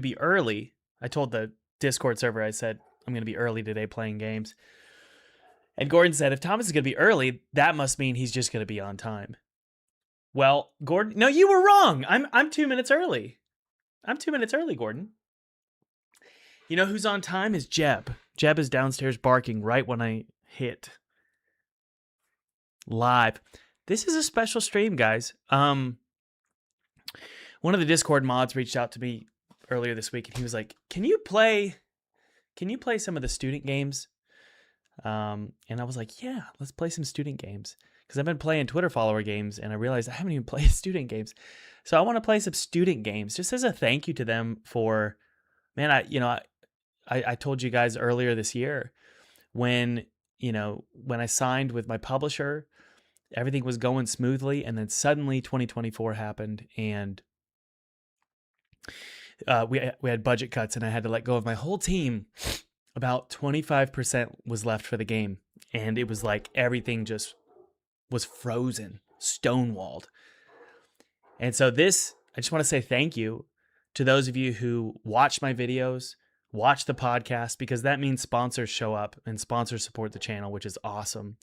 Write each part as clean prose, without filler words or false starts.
to be early, I told the Discord server, I said, I'm going to be early today playing games. And Gordon said, if Thomas is going to be early, that must mean he's just going to be on time. Well, Gordon, no, you were wrong. I'm 2 minutes early. I'm 2 minutes early, Gordon. You know who's on time is Jeb. Jeb is downstairs barking right when I hit live. This is a special stream, guys. One of the Discord mods reached out to me earlier this week, and he was like, "Can you play some of the student games?" And I was like, "Yeah, let's play some student games." Because I've been playing Twitter follower games, and I realized I haven't even played student games. So I want to play some student games, just as a thank you to them for, man, I told you guys earlier this year when I signed with my publisher, everything was going smoothly, and then suddenly 2024 happened, and we had budget cuts, and I had to let go of my whole team. About 25% was left for the game, and it was like everything just was frozen, stonewalled. And so I just want to say thank you to those of you who watch my videos, watch the podcast, because that means sponsors show up and sponsors support the channel, which is awesome.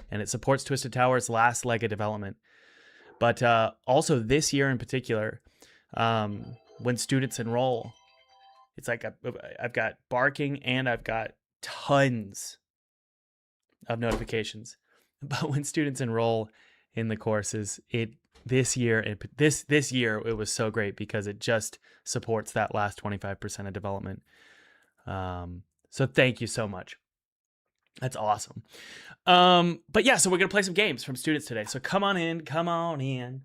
And it supports Twisted Tower's last leg of development. But also this year in particular, when students enroll, it's like I've got barking and I've got tons of notifications. But when students enroll in the courses, this year it was so great because it just supports that last 25% of development. So thank you so much. That's awesome. But yeah, so we're gonna play some games from students today. So come on in.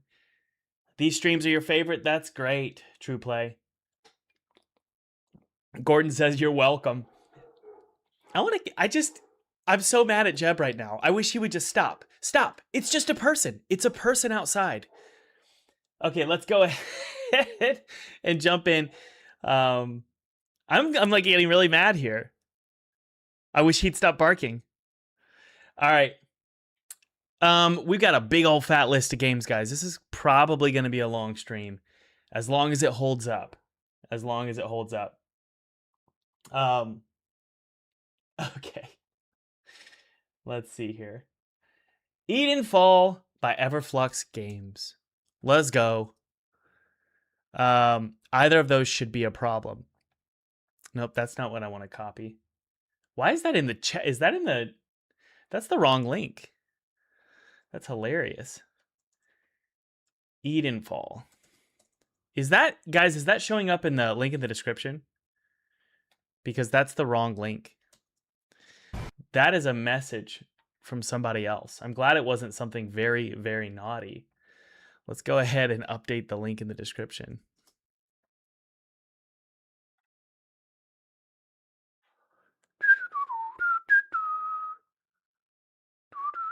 These streams are your favorite. That's great. True Play. Gordon says you're welcome. I'm so mad at Jeb right now. I wish he would just stop. Stop. It's just a person. It's a person outside. Okay, let's go ahead and jump in. I'm like getting really mad here. I wish he'd stop barking. All right. We've got a big old fat list of games, guys. This is probably going to be a long stream, as long as it holds up. Okay. Let's see here. Edenfall by Everflux Games. Let's go. Either of those should be a problem. Nope, that's not what I want to copy. Why is that in the chat? That's the wrong link. That's hilarious. Edenfall. Is that showing up in the link in the description? Because that's the wrong link. That is a message from somebody else. I'm glad it wasn't something very, very naughty. Let's go ahead and update the link in the description.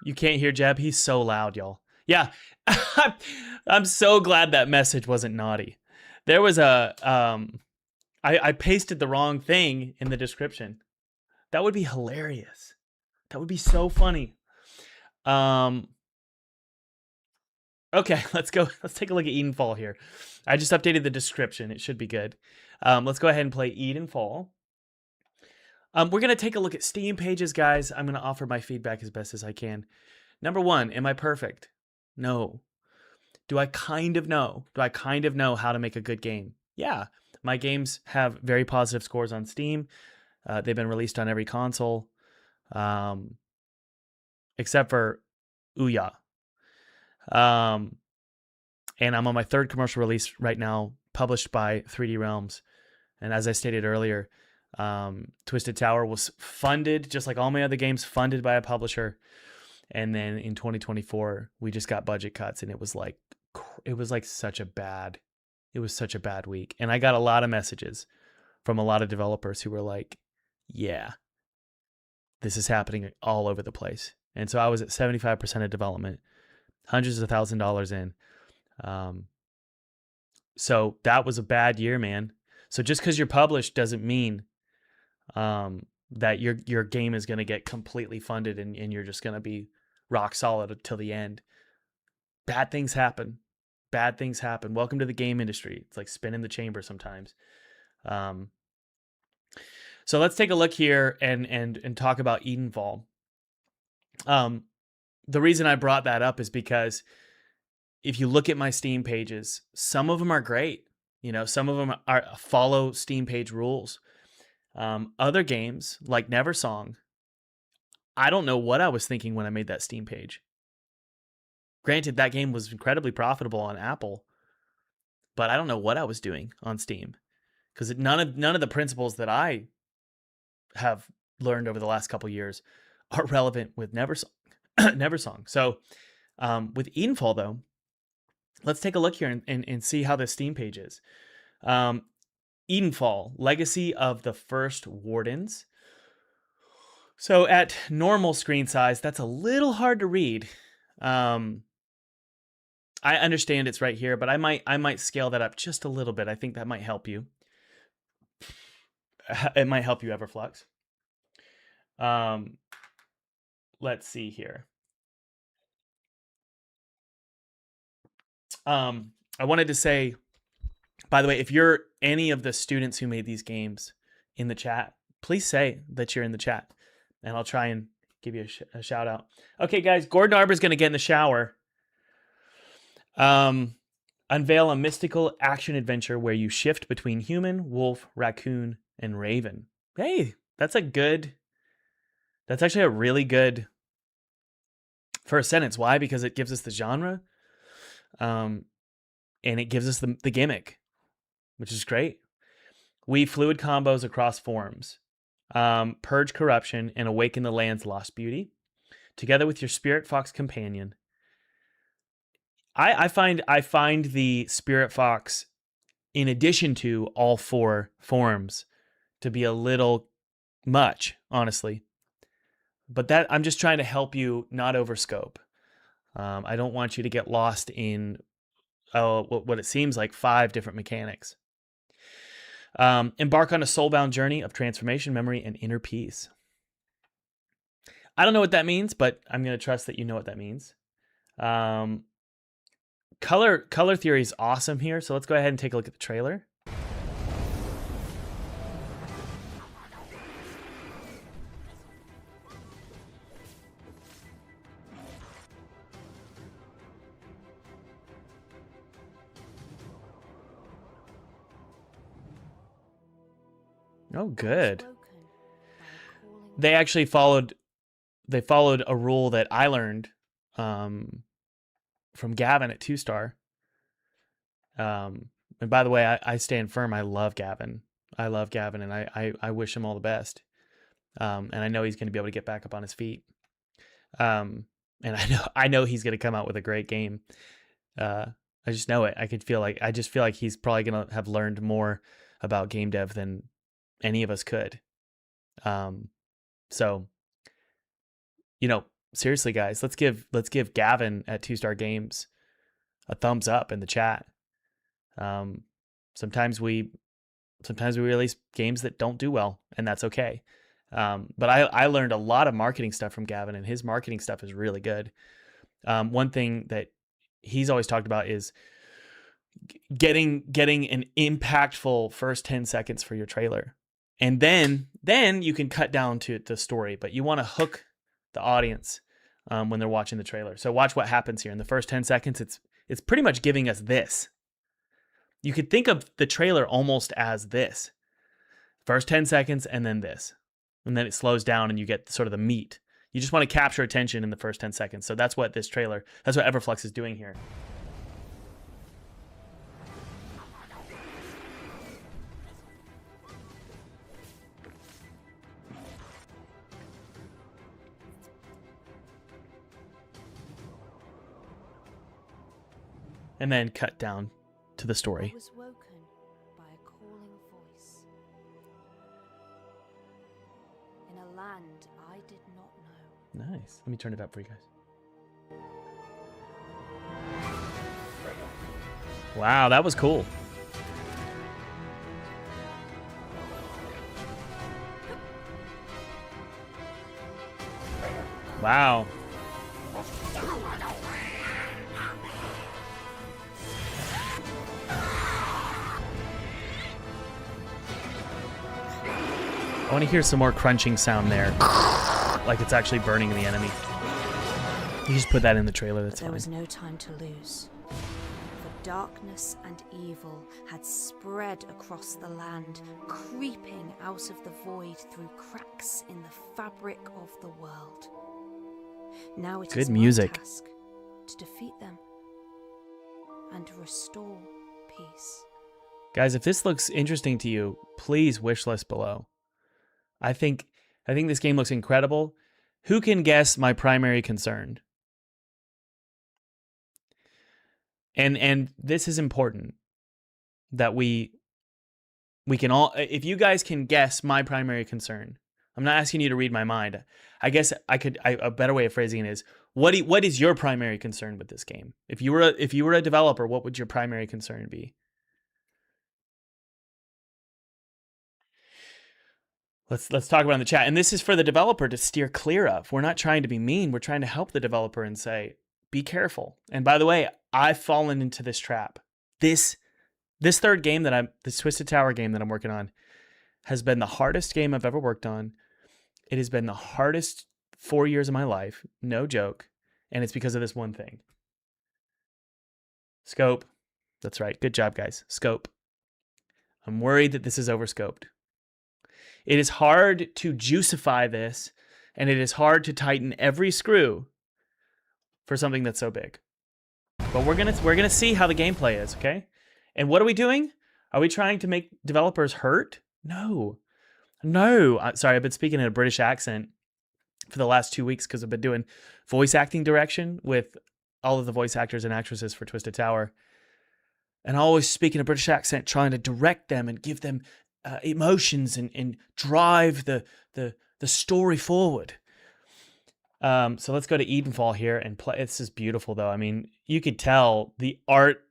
You can't hear Jeb? He's so loud, y'all. Yeah, I'm so glad that message wasn't naughty. There was I pasted the wrong thing in the description. That would be hilarious. That would be so funny. Okay, let's go. Let's take a look at Edenfall here. I just updated the description. It should be good. Let's go ahead and play Edenfall. We're going to take a look at Steam pages, guys. I'm going to offer my feedback as best as I can. Number one, am I perfect? No. Do I kind of know? Do I kind of know how to make a good game? Yeah. My games have very positive scores on Steam. They've been released on every console, except for Ouya. And I'm on my third commercial release right now, published by 3D Realms. And as I stated earlier, Twisted Tower was funded, just like all my other games, funded by a publisher. And then in 2024, we just got budget cuts, and it was such a bad week. And I got a lot of messages from a lot of developers who were like, yeah, this is happening all over the place. And so I was at 75% of development, hundreds of $1,000s in. So that was a bad year, man. So just because you're published doesn't mean that your game is going to get completely funded and you're just going to be rock solid until the end. Bad things happen. Welcome to the game industry. It's like spinning the chamber sometimes. Um, so let's take a look here and talk about Edenfall. The reason I brought that up is because if you look at my Steam pages, some of them are great. You know, some of them are follow Steam page rules. Other games like Neversong, I don't know what I was thinking when I made that Steam page. Granted, that game was incredibly profitable on Apple, but I don't know what I was doing on Steam because none of the principles that I have learned over the last couple years are relevant with Neversong. Neversong. So with Edenfall, though, let's take a look here and see how this Steam page is. Edenfall, Legacy of the First Wardens. So at normal screen size, that's a little hard to read. I understand it's right here, but I might scale that up just a little bit. I think that might help you. It might help you, Everflux. Let's see here. I wanted to say, by the way, if you're any of the students who made these games in the chat, please say that you're in the chat, and I'll try and give you a shout out. Okay, guys, Gordon Arbor's going to get in the shower. Unveil a mystical action adventure where you shift between human, wolf, raccoon, and raven. Hey, that's actually a really good first sentence. Why? Because it gives us the genre, and it gives us the gimmick, which is great. Weave fluid combos across forms. Purge corruption and awaken the land's lost beauty. Together with your spirit fox companion. I find the spirit fox, in addition to all four forms, to be a little much, honestly. But that I'm just trying to help you not overscope. I don't want you to get lost in what it seems like 5 different mechanics. Embark on a soulbound journey of transformation, memory, and inner peace. I don't know what that means, but I'm going to trust that you know what that means. Color theory is awesome here, so let's go ahead and take a look at the trailer. Oh, good. They actually followed a rule that I learned from Gavin at 2-Star. And by the way, I stand firm. I love Gavin. And I wish him all the best. And I know he's going to be able to get back up on his feet. And I know he's going to come out with a great game. I just know it. I just feel like he's probably going to have learned more about game dev than any of us could. So, you know, seriously, guys, let's give Gavin at 2-Star Games a thumbs up in the chat. Sometimes we release games that don't do well, and that's okay. But I learned a lot of marketing stuff from Gavin, and his marketing stuff is really good. One thing that he's always talked about is getting an impactful first 10 seconds for your trailer. And then you can cut down to the story, but you want to hook the audience when they're watching the trailer. So watch what happens here. In the first 10 seconds, it's pretty much giving us this. You could think of the trailer almost as this. First 10 seconds and then this. And then it slows down and you get sort of the meat. You just want to capture attention in the first 10 seconds. So that's what Everflux is doing here. And then cut down to the story. I was woken by a calling voice. In a land I did not know. Nice. Let me turn it up for you guys. Wow, that was cool. Wow. want to hear some more crunching sound there. Like it's actually burning the enemy. You just put that in the trailer, that's There fine. was no time to lose. For darkness and evil had spread across the land, creeping out of the void through cracks in the fabric of the world. Now it Good is music. my task to defeat them and restore peace. Guys, if this looks interesting to you, please wishlist below. I think this game looks incredible. Who can guess my primary concern? And this is important that we can all, if you guys can guess my primary concern. I'm not asking you to read my mind. I guess a better way of phrasing it is, what is your primary concern with this game? If you were a developer, what would your primary concern be? Let's talk about it in the chat. And this is for the developer to steer clear of. We're not trying to be mean. We're trying to help the developer and say, be careful. And by the way, I've fallen into this trap. This third game this Twisted Tower game that I'm working on has been the hardest game I've ever worked on. It has been the hardest 4 years of my life. No joke. And it's because of this one thing. Scope. That's right. Good job, guys. Scope. I'm worried that this is overscoped. It is hard to juicify this, and it is hard to tighten every screw for something that's so big. But we're gonna see how the gameplay is, okay? And what are we doing? Are we trying to make developers hurt? No. Sorry, I've been speaking in a British accent for the last 2 weeks because I've been doing voice acting direction with all of the voice actors and actresses for Twisted Tower. And I always speak in a British accent, trying to direct them and give them emotions and drive the story forward. So let's go to Edenfall here and play. This is beautiful, though. I mean, you could tell the art.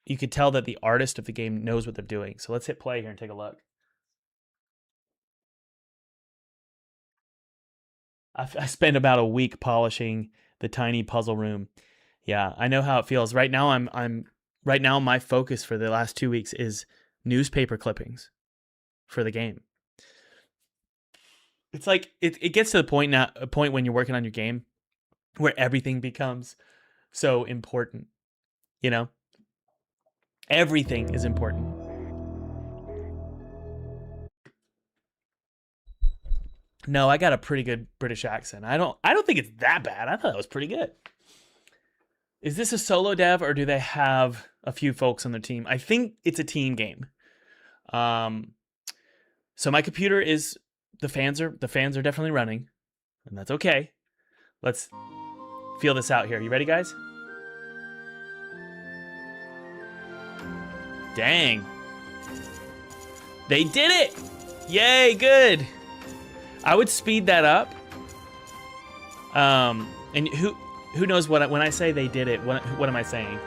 You could tell that the artist of the game knows what they're doing. So let's hit play here and take a look. I spent about a week polishing the tiny puzzle room. Yeah, I know how it feels. Right now, right now my focus for the last 2 weeks is newspaper clippings for the game. It's like it gets to the point now, a point when you're working on your game where everything becomes so important. You know? Everything is important. No, I got a pretty good British accent. I don't think it's that bad. I thought it was pretty good. Is this a solo dev or do they have a few folks on their team? I think it's a team game. So my computer is the fans are definitely running, and that's okay. Let's feel this out here. You ready, guys? Dang. They did it! Yay, good. I would speed that up. And who knows what when I say they did it, what am I saying?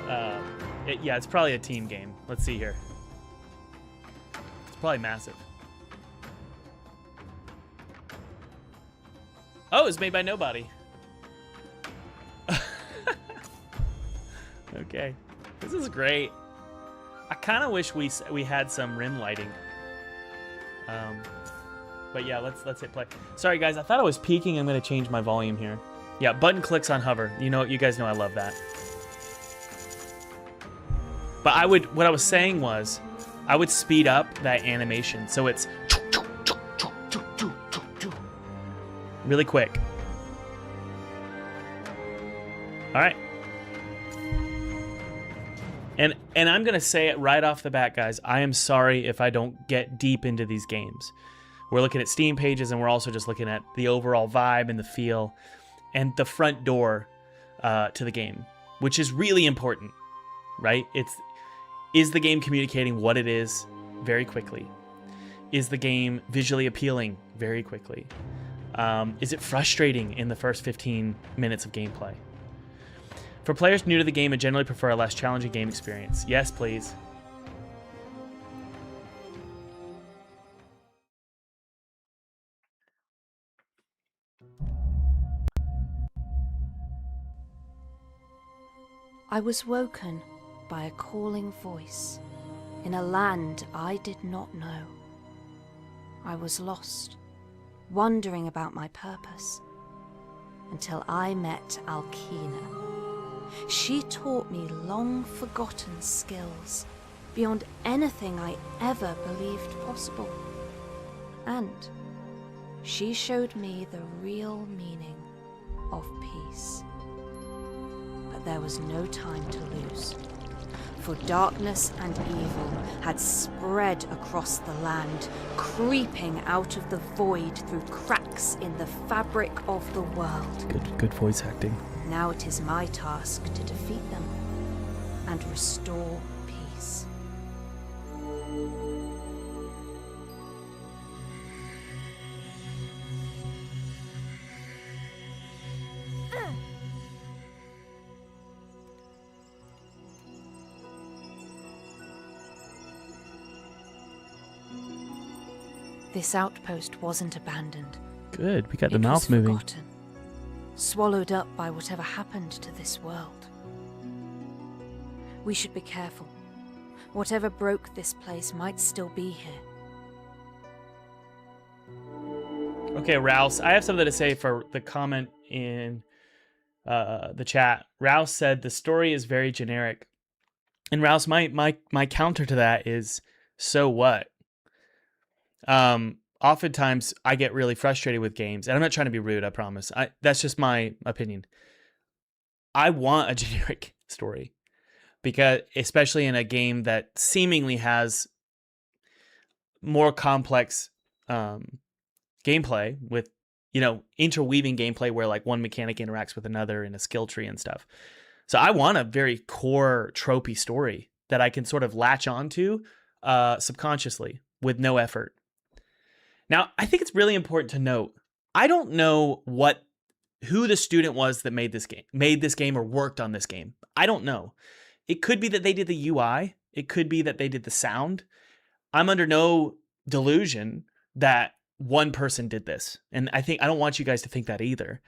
Yeah, it's probably a team game. Let's see here. It's probably massive. Oh, it's made by nobody. Okay. This is great. I kind of wish we had some rim lighting. But yeah, let's hit play. Sorry guys, I thought I was peaking. I'm gonna change my volume here. Yeah, button clicks on hover. You guys know I love that. But what I was saying was, I would speed up that animation so it's really quick. All right. And I'm gonna say it right off the bat, guys. I am sorry if I don't get deep into these games. We're looking at Steam pages, and we're also just looking at the overall vibe and the feel and the front door to the game, which is really important, right? Is the game communicating what it is very quickly? Is the game visually appealing very quickly? Is it frustrating in the first 15 minutes of gameplay? For players new to the game, I generally prefer a less challenging game experience. Yes, please. I was woken by a calling voice in a land I did not know. I was lost, wondering about my purpose, until I met Alkina. She taught me long-forgotten skills beyond anything I ever believed possible. And she showed me the real meaning of peace. But there was no time to lose, for darkness and evil had spread across the land, creeping out of the void through cracks in the fabric of the world. Good voice acting. Now it is my task to defeat them and restore peace. This outpost wasn't abandoned. Good, we got the It mouth was moving. forgotten, swallowed up by whatever happened to this world. We should be careful. Whatever broke this place might still be here. Okay, Rouse, I have something to say for the comment in the chat. Rouse said the story is very generic. And Rouse, my counter to that is, so what? Oftentimes I get really frustrated with games, and I'm not trying to be rude, I promise. That's just my opinion. I want a generic story, because especially in a game that seemingly has more complex gameplay with, interweaving gameplay where like one mechanic interacts with another in a skill tree and stuff. So I want a very core tropey story that I can sort of latch onto subconsciously with no effort. Now, I think it's really important to note, I don't know who the student was that made this game or worked on this game. I don't know. It could be that they did the UI. It could be that they did the sound. I'm under no delusion that one person did this. And I don't want you guys to think that either.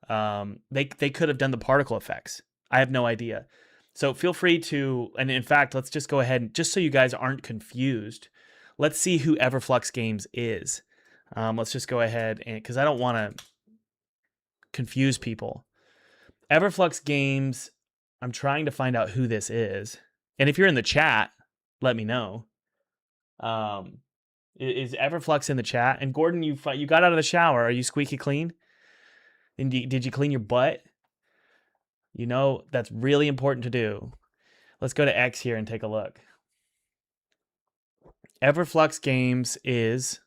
They could have done the particle effects. I have no idea. So feel free to, and in fact, let's just go ahead and, just so you guys aren't confused, let's see who Everflux Games is. Let's just go ahead and, because I don't want to confuse people. Everflux Games, I'm trying to find out who this is. And if you're in the chat, let me know. Is Everflux in the chat? And Gordon, you got out of the shower. Are you squeaky clean? And did you clean your butt? That's really important to do. Let's go to X here and take a look. Everflux Games is,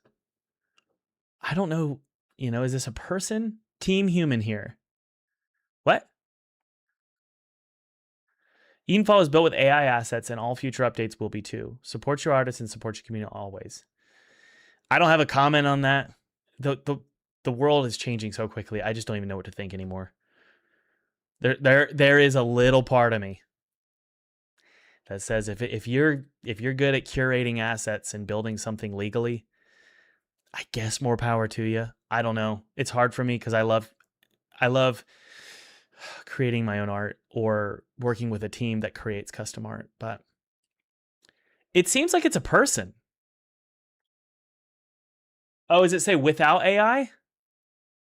I don't know, is this a person? Team Human here. What? Edenfall is built with AI assets, and all future updates will be too. Support your artists and support your community always. I don't have a comment on that. The world is changing so quickly. I just don't even know what to think anymore. There is a little part of me that says if you're good at curating assets and building something legally, I guess more power to you. I don't know. It's hard for me because I love creating my own art or working with a team that creates custom art, but it seems like it's a person. Oh, does it say without AI?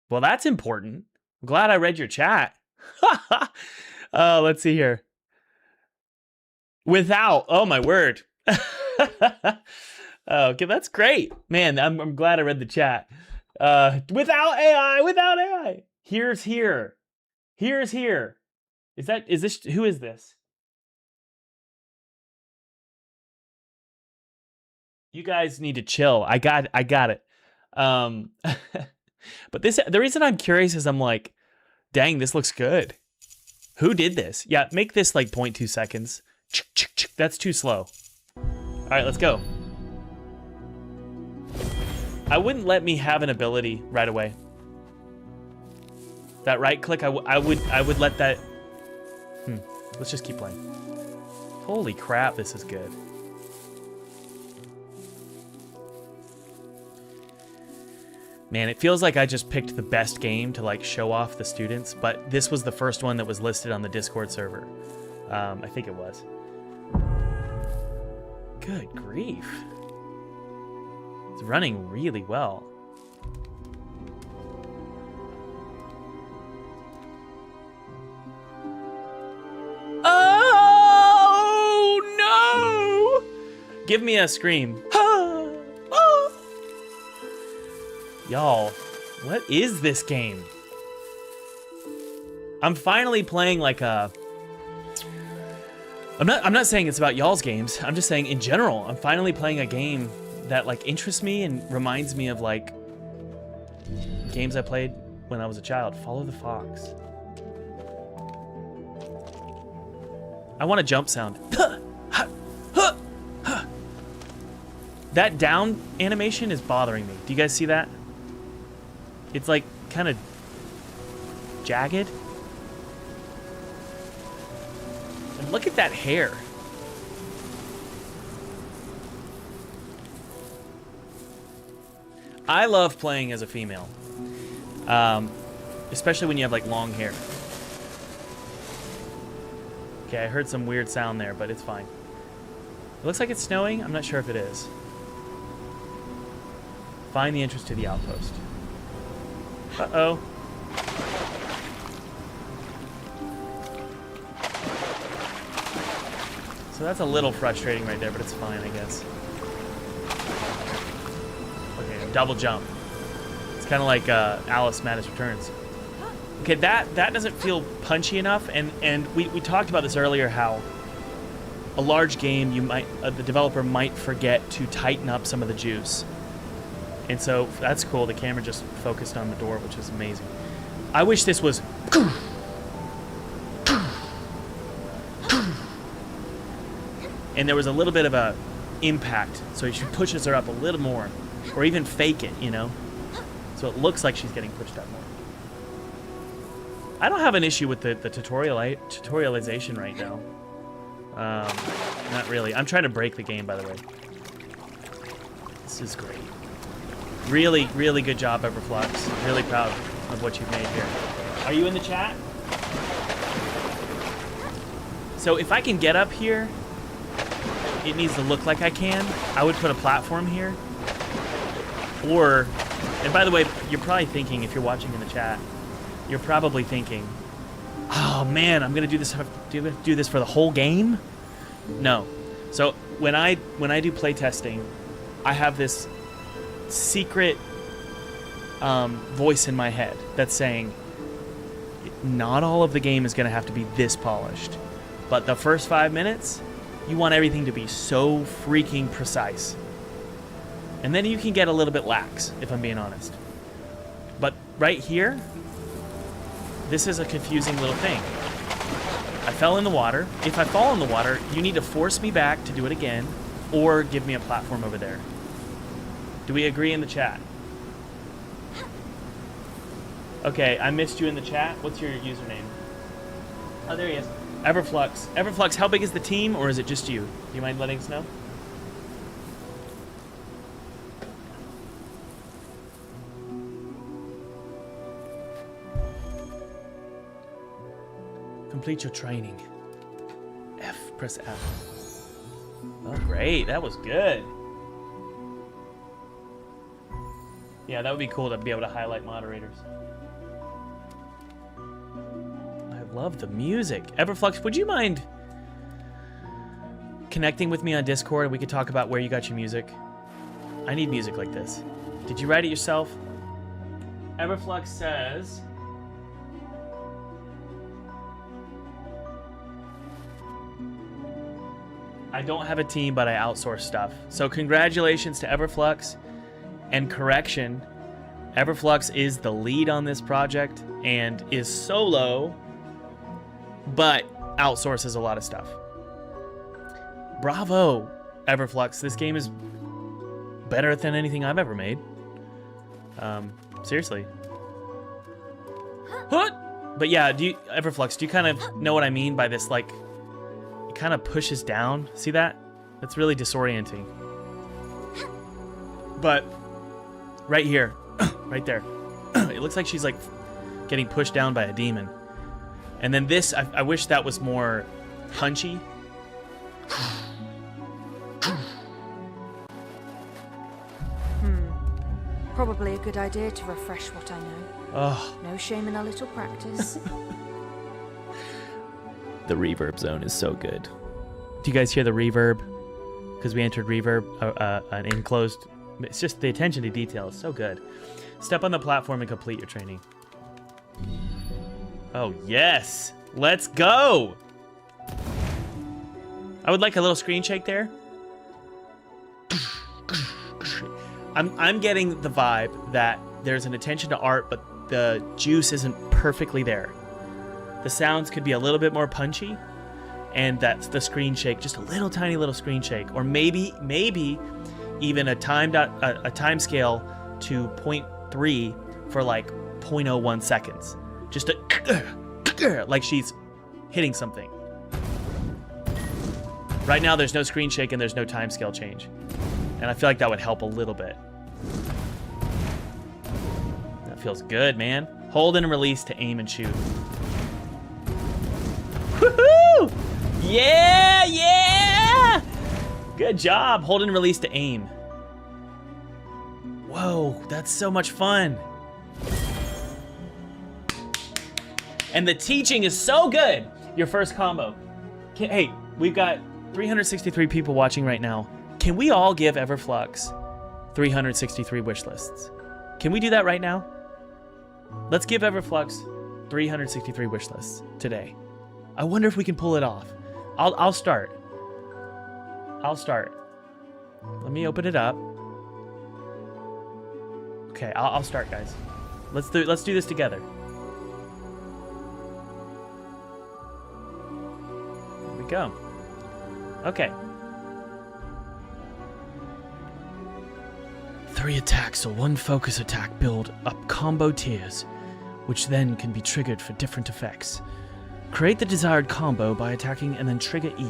Well, that's important. I'm glad I read your chat. Let's see here. Without, oh my word. Okay, that's great. Man, I'm glad I read the chat. Without AI. Here's here. Here's here. Is this, who is this? You guys need to chill. I got it. But the reason I'm curious is I'm like, dang, this looks good. Who did this? Yeah, make this like 0.2 seconds. That's too slow. All right, let's go. I wouldn't let me have an ability right away. That right click, I would let that. Let's just keep playing. Holy crap, this is good. Man, it feels like I just picked the best game to like show off the students, but this was the first one that was listed on the Discord server. I think it was. Good grief. It's running really well. Oh no! Give me a scream. Y'all, what is this game? I'm finally playing like a... I'm not saying it's about y'all's games. I'm just saying in general, I'm finally playing a game that like interests me and reminds me of like games I played when I was a child. Follow the fox. I want a jump sound. That down animation is bothering me. Do you guys see that? It's like kind of jagged. And look at that hair. I love playing as a female. Especially when you have like long hair. Okay, I heard some weird sound there, but it's fine. It looks like it's snowing. I'm not sure if it is. Find the entrance to the outpost. Uh-oh. So that's a little frustrating right there, but it's fine, I guess. Okay, double jump. It's kind of like Alice Madness Returns. Okay, that doesn't feel punchy enough, and we talked about this earlier, how a large game, you might the developer might forget to tighten up some of the juice. And so that's cool. The camera just focused on the door, which is amazing. I wish this was... And there was a little bit of a impact, so she pushes her up a little more, or even fake it, you know? So it looks like she's getting pushed up more. I don't have an issue with the tutorialization right now. Not really. I'm trying to break the game, by the way. This is great. Really, really good job, Everflux. Really proud of what you've made here. Are you in the chat? So if I can get up here, it needs to look like I can. I would put a platform here. Or, and by the way, you're probably thinking, if you're watching in the chat, you're probably thinking, oh man, I'm gonna do this for the whole game? No. So when I do playtesting, I have this secret voice in my head that's saying, not all of the game is gonna have to be this polished, but the first 5 minutes, you want everything to be so freaking precise. And then you can get a little bit lax, if I'm being honest. But right here, this is a confusing little thing. I fell in the water. If I fall in the water, you need to force me back to do it again, or give me a platform over there. Do we agree in the chat? Okay, I missed you in the chat. What's your username? Oh, there he is. Everflux. Everflux, how big is the team, or is it just you? Do you mind letting us know? Complete your training. Press F. Oh, great. That was good. Yeah, that would be cool to be able to highlight moderators. I love the music. Everflux, would you mind connecting with me on Discord and we could talk about where you got your music? I need music like this. Did you write it yourself? Everflux says... I don't have a team, but I outsource stuff. So congratulations to Everflux. And correction, Everflux is the lead on this project and is solo, but outsources a lot of stuff. Bravo, Everflux. This game is better than anything I've ever made. Seriously. But yeah, Everflux, do you kind of know what I mean by this, like, it kind of pushes down? See that? That's really disorienting. But right here, right there, it looks like she's like getting pushed down by a demon. And then this, I wish that was more punchy. Probably a good idea to refresh what I know. Oh, No shame in a little practice. the reverb zone is so good. Do you guys hear the reverb? Because we entered reverb, an enclosed. It's just the attention to detail is so good. Step on the platform and complete your training. Oh, yes. Let's go. I would like a little screen shake there. I'm getting the vibe that there's an attention to art, but the juice isn't perfectly there. The sounds could be a little bit more punchy, and that's the screen shake, just a little tiny little screen shake, or maybe even a time scale to 0.3 for like 0.01 seconds. Just a like she's hitting something. Right now there's no screen shake and there's no time scale change. And I feel like that would help a little bit. That feels good, man. Hold and release to aim and shoot. Woohoo! Yeah, yeah! Good job. Hold and release to aim. Whoa, that's so much fun. And the teaching is so good. Your first combo. Hey, we've got 363 people watching right now. Can we all give Everflux 363 wish lists? Can we do that right now? Let's give Everflux 363 wish lists today. I wonder if we can pull it off. I'll start. Let me open it up. Okay, I'll start, guys. Let's do this together. Here we go. Okay. 3 attacks or 1 focus attack build up combo tiers, which then can be triggered for different effects. Create the desired combo by attacking and then trigger E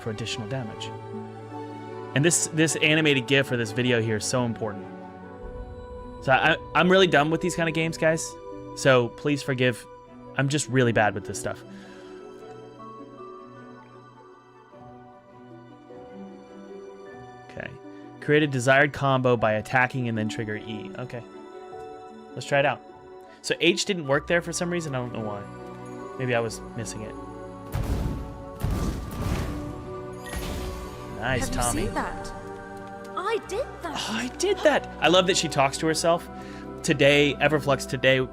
for additional damage. And this animated GIF for this video here is so important. So I'm really dumb with these kind of games, guys. So please forgive. I'm just really bad with this stuff. Okay. Create a desired combo by attacking and then trigger E. Okay. Let's try it out. So H didn't work there for some reason. I don't know why. Maybe I was missing it. Nice, Have Tommy. you seen that? I did that. Oh, I did that. I love that she talks to herself. Today, Everflux today,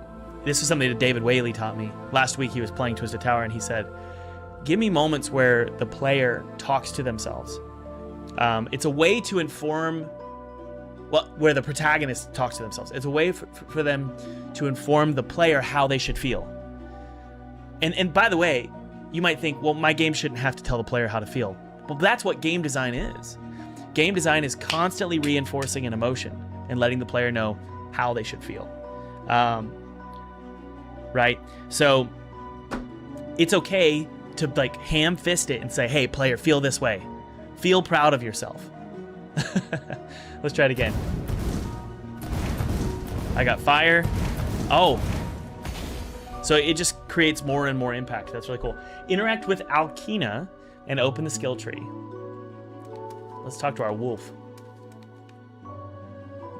this is something that David Whaley taught me. Last week he was playing Twisted Tower and he said, give me moments where the player talks to themselves. It's a way to inform, well, where the protagonist talks to themselves. It's a way for them to inform the player how they should feel. And by the way, you might think, well, my game shouldn't have to tell the player how to feel. Well, that's what game design is. Game design is constantly reinforcing an emotion and letting the player know how they should feel. Right? So it's okay to like ham-fist it and say, hey, player, feel this way. Feel proud of yourself. Let's try it again. I got fire. Oh. So it just creates more and more impact. That's really cool. Interact with Alkina and open the skill tree. Let's talk to our wolf.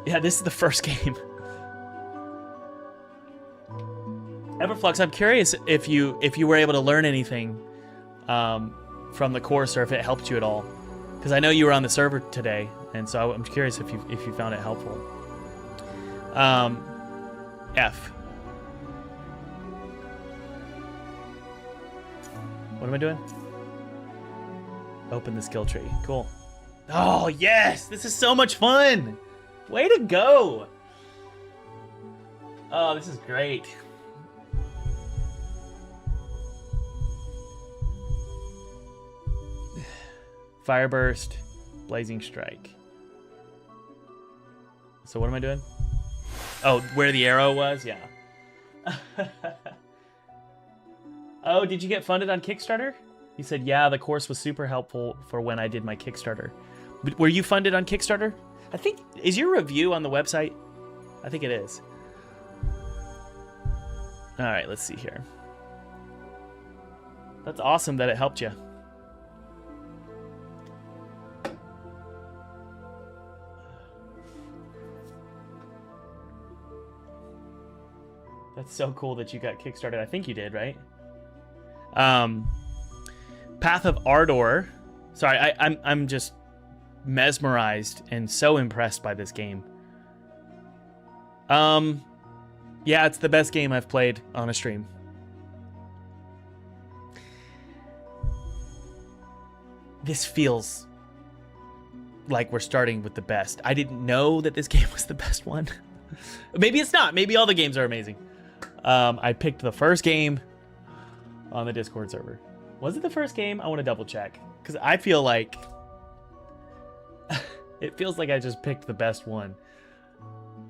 Yeah, this is the first game. Everflux, I'm curious if you were able to learn anything from the course or if it helped you at all. Because I know you were on the server today, and so I'm curious if you found it helpful. F. What am I doing? Open the skill tree. Cool. Oh, yes! This is so much fun! Way to go! Oh, this is great. Fire burst, blazing strike. So what am I doing? Oh, where the arrow was? Yeah. Oh, did you get funded on Kickstarter? He said, yeah, the course was super helpful for when I did my Kickstarter. But were you funded on Kickstarter? I think, is your review on the website? I think it is. All right, let's see here. That's awesome that it helped you. That's so cool that you got kickstarted. I think you did, right? Path of Ardor. Sorry, I'm just mesmerized and so impressed by this game. Yeah, it's the best game I've played on a stream. This feels like we're starting with the best. I didn't know that this game was the best one. Maybe it's not. Maybe all the games are amazing. I picked the first game on the Discord server. Was it the first game? I want to double check. Because I feel like... it feels like I just picked the best one.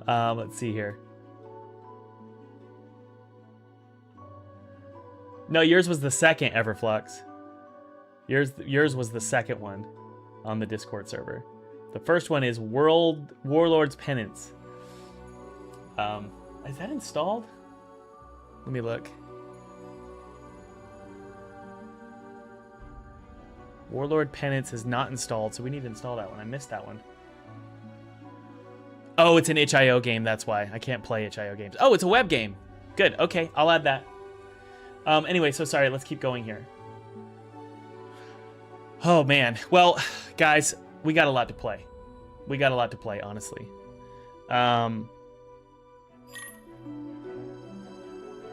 Let's see here. No, yours was the second, Everflux. Yours was the second one on the Discord server. The first one is Warlord's Penance. Is that installed? Let me look. Warlord Penance is not installed, so we need to install that one. I missed that one. Oh, it's an itch.io game, that's why. I can't play itch.io games. Oh, it's a web game. Good, okay, I'll add that. Anyway, so sorry, let's keep going here. Oh, man. Well, guys, we got a lot to play. We got a lot to play, honestly.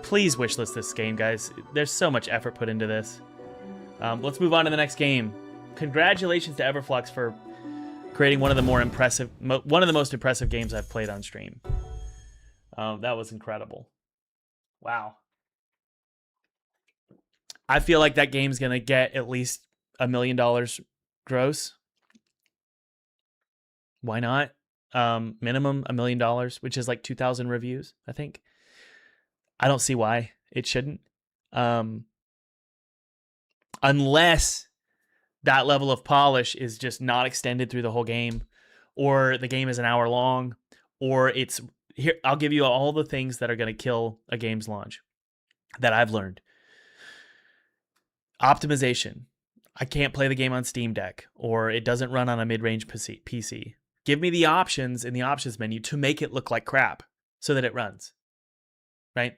Please wishlist this game, guys. There's so much effort put into this. Let's move on to the next game. Congratulations to Everflux for creating one of the most impressive games I've played on stream. That was incredible. Wow. I feel like that game's gonna get at least $1 million gross. Why not? Minimum $1 million, which is like 2,000 reviews, I think. I don't see why it shouldn't. Unless that level of polish is just not extended through the whole game, or the game is an hour long, or it's here. I'll give you all the things that are going to kill a game's launch that I've learned. Optimization. I can't play the game on Steam Deck, or it doesn't run on a mid-range PC. Give me the options in the options menu to make it look like crap so that it runs. Right?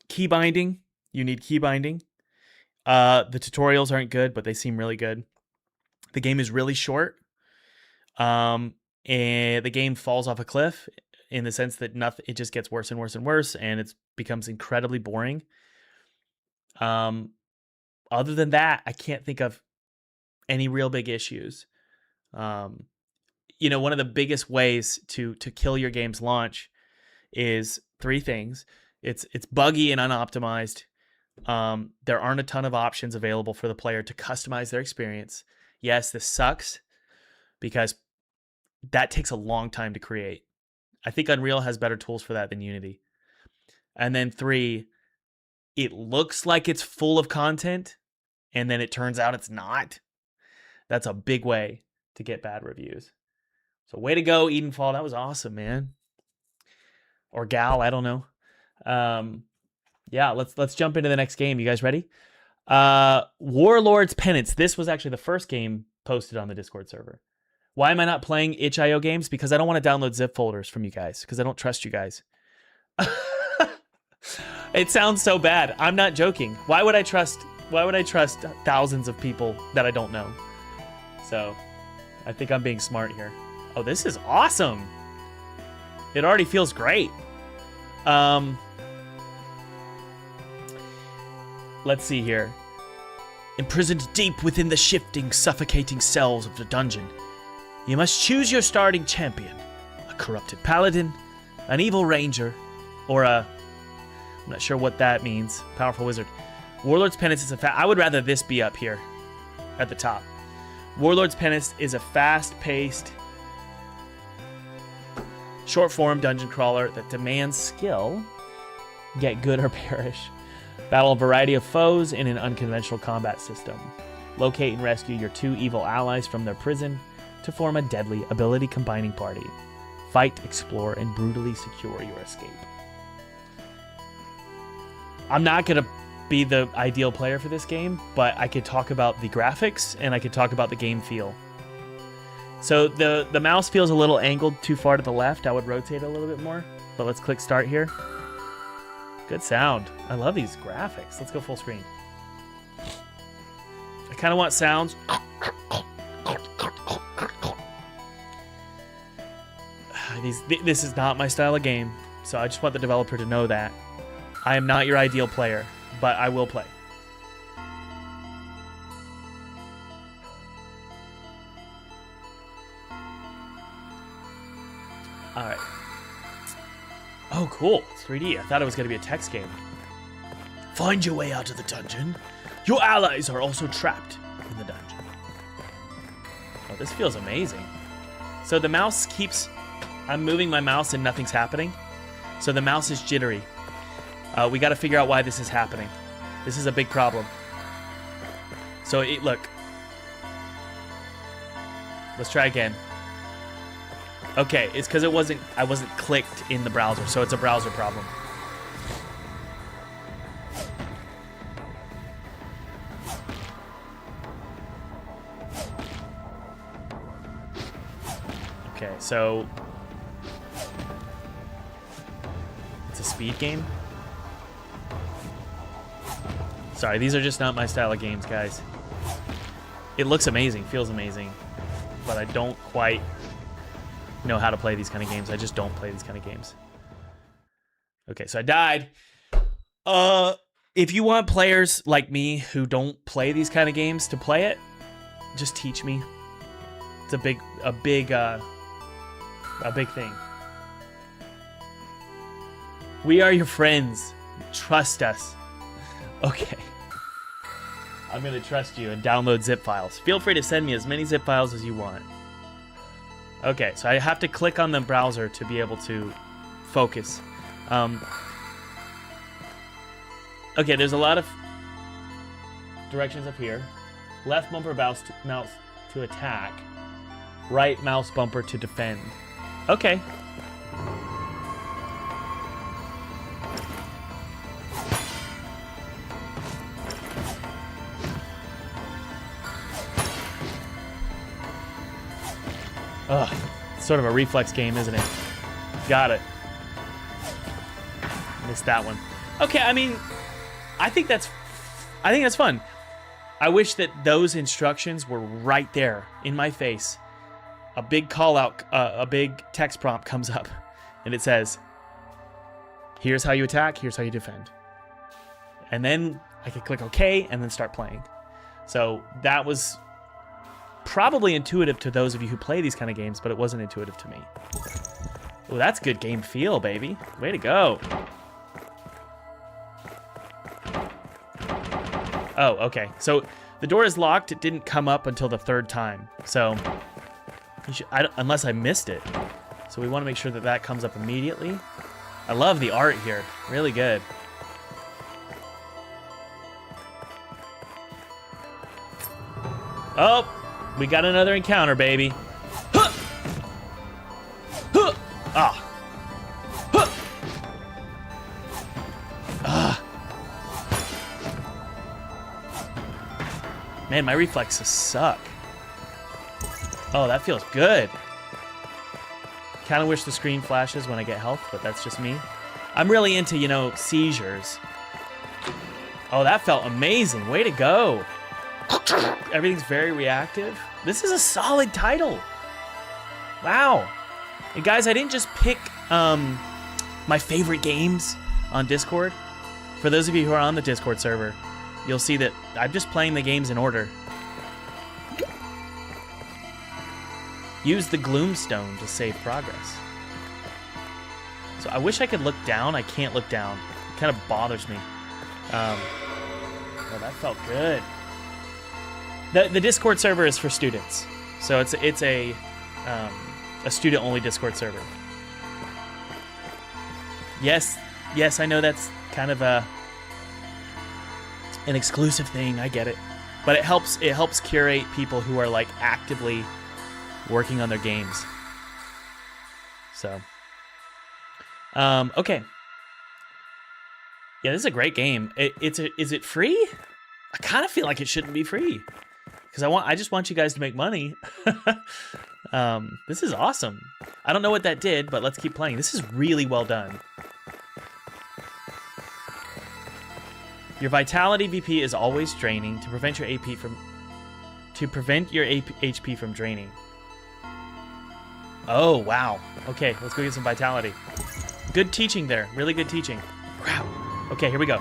Key binding. You need key binding. The tutorials aren't good, but they seem really good. The game is really short. And the game falls off a cliff in the sense that it just gets worse and worse and worse, and it becomes incredibly boring. Other than that, I can't think of any real big issues. One of the biggest ways to kill your game's launch is three things. It's buggy and unoptimized. There aren't a ton of options available for the player to customize their experience. Yes, this sucks because that takes a long time to create. I think Unreal has better tools for that than Unity. And then 3, it looks like it's full of content, and then it turns out it's not. That's a big way to get bad reviews. So way to go, Edenfall. That was awesome, man. Or gal, I don't know. Yeah, let's jump into the next game. You guys ready? Warlord's Penance. This was actually the first game posted on the Discord server. Why am I not playing itch.io games? Because I don't want to download zip folders from you guys, because I don't trust you guys. It sounds so bad. I'm not joking. Why would I trust thousands of people that I don't know? So, I think I'm being smart here. Oh, this is awesome. It already feels great. Let's see here. Imprisoned deep within the shifting, suffocating cells of the dungeon, you must choose your starting champion. A corrupted paladin, an evil ranger, or I'm not sure what that means, powerful wizard. Warlord's Penance is I would rather this be up here at the top. Warlord's Penance is a fast-paced, short-form dungeon crawler that demands skill. Get good or perish. Battle a variety of foes in an unconventional combat system. Locate and rescue your 2 evil allies from their prison to form a deadly ability-combining party. Fight, explore, and brutally secure your escape. I'm not going to be the ideal player for this game, but I could talk about the graphics and I could talk about the game feel. So the mouse feels a little angled too far to the left. I would rotate a little bit more. but let's click start here. Good sound. I love these graphics. Let's go full screen. I kind of want sounds. This is not my style of game, so I just want the developer to know that. I am not your ideal player, but I will play. Alright. Oh, cool. It's 3D. I thought it was going to be a text game. Find your way out of the dungeon. Your allies are also trapped in the dungeon. Oh, this feels amazing. So the mouse keeps... I'm moving my mouse and nothing's happening. So the mouse is jittery. We got to figure out why this is happening. This is a big problem. So, look. Let's try again. Okay, it's because I wasn't clicked in the browser, so it's a browser problem. Okay, so it's a speed game. Sorry, these are just not my style of games, guys. It looks amazing, feels amazing, but I don't quite know how to play these kind of games. I just don't play these kind of games. Okay, so I died. If you want players like me who don't play these kind of games to play it, just teach me. It's a big thing. We are your friends. Trust us. Okay. I'm gonna trust you and download zip files. Feel free to send me as many zip files as you want. Okay, so I have to click on the browser to be able to focus. Okay, there's a lot of directions up here. Left bumper mouse to attack. Right mouse bumper to defend. Okay. Ugh, it's sort of a reflex game, isn't it? Got it. Missed that one. Okay, I mean, I think that's fun. I wish that those instructions were right there in my face. A big call out, a big text prompt comes up, and it says, "Here's how you attack. Here's how you defend." And then I could click OK and then start playing. So that was probably intuitive to those of you who play these kind of games, but it wasn't intuitive to me. Oh, that's good game feel, baby. Way to go. Oh, okay. So the door is locked. It didn't come up until the third time. So, unless I missed it. So we want to make sure that that comes up immediately. I love the art here. Really good. Oh, we got another encounter, baby. Huh! Huh! Ah. Huh! Ah. Man, my reflexes suck. Oh, that feels good. Kind of wish the screen flashes when I get health, but that's just me. I'm really into, you know, seizures. Oh, that felt amazing. Way to go. Everything's very reactive. This is a solid title. Wow. And guys, I didn't just pick my favorite games on Discord. For those of you who are on the Discord server, you'll see that I'm just playing the games in order. Use the Gloomstone to save progress. So I wish I could look down. I can't look down. It kind of bothers me. Oh, that felt good. The Discord server is for students, so it's a student-only Discord server. Yes, I know that's kind of an exclusive thing. I get it, but it helps curate people who are like actively working on their games. So, okay, yeah, this is a great game. Is it free? I kind of feel like it shouldn't be free. Because I just want you guys to make money. This is awesome. I don't know what that did, but let's keep playing. This is really well done. Your vitality VP is always draining to prevent your HP from draining. Oh, wow. Okay, let's go get some vitality. Good teaching there. Really good teaching. Crap. Okay, here we go.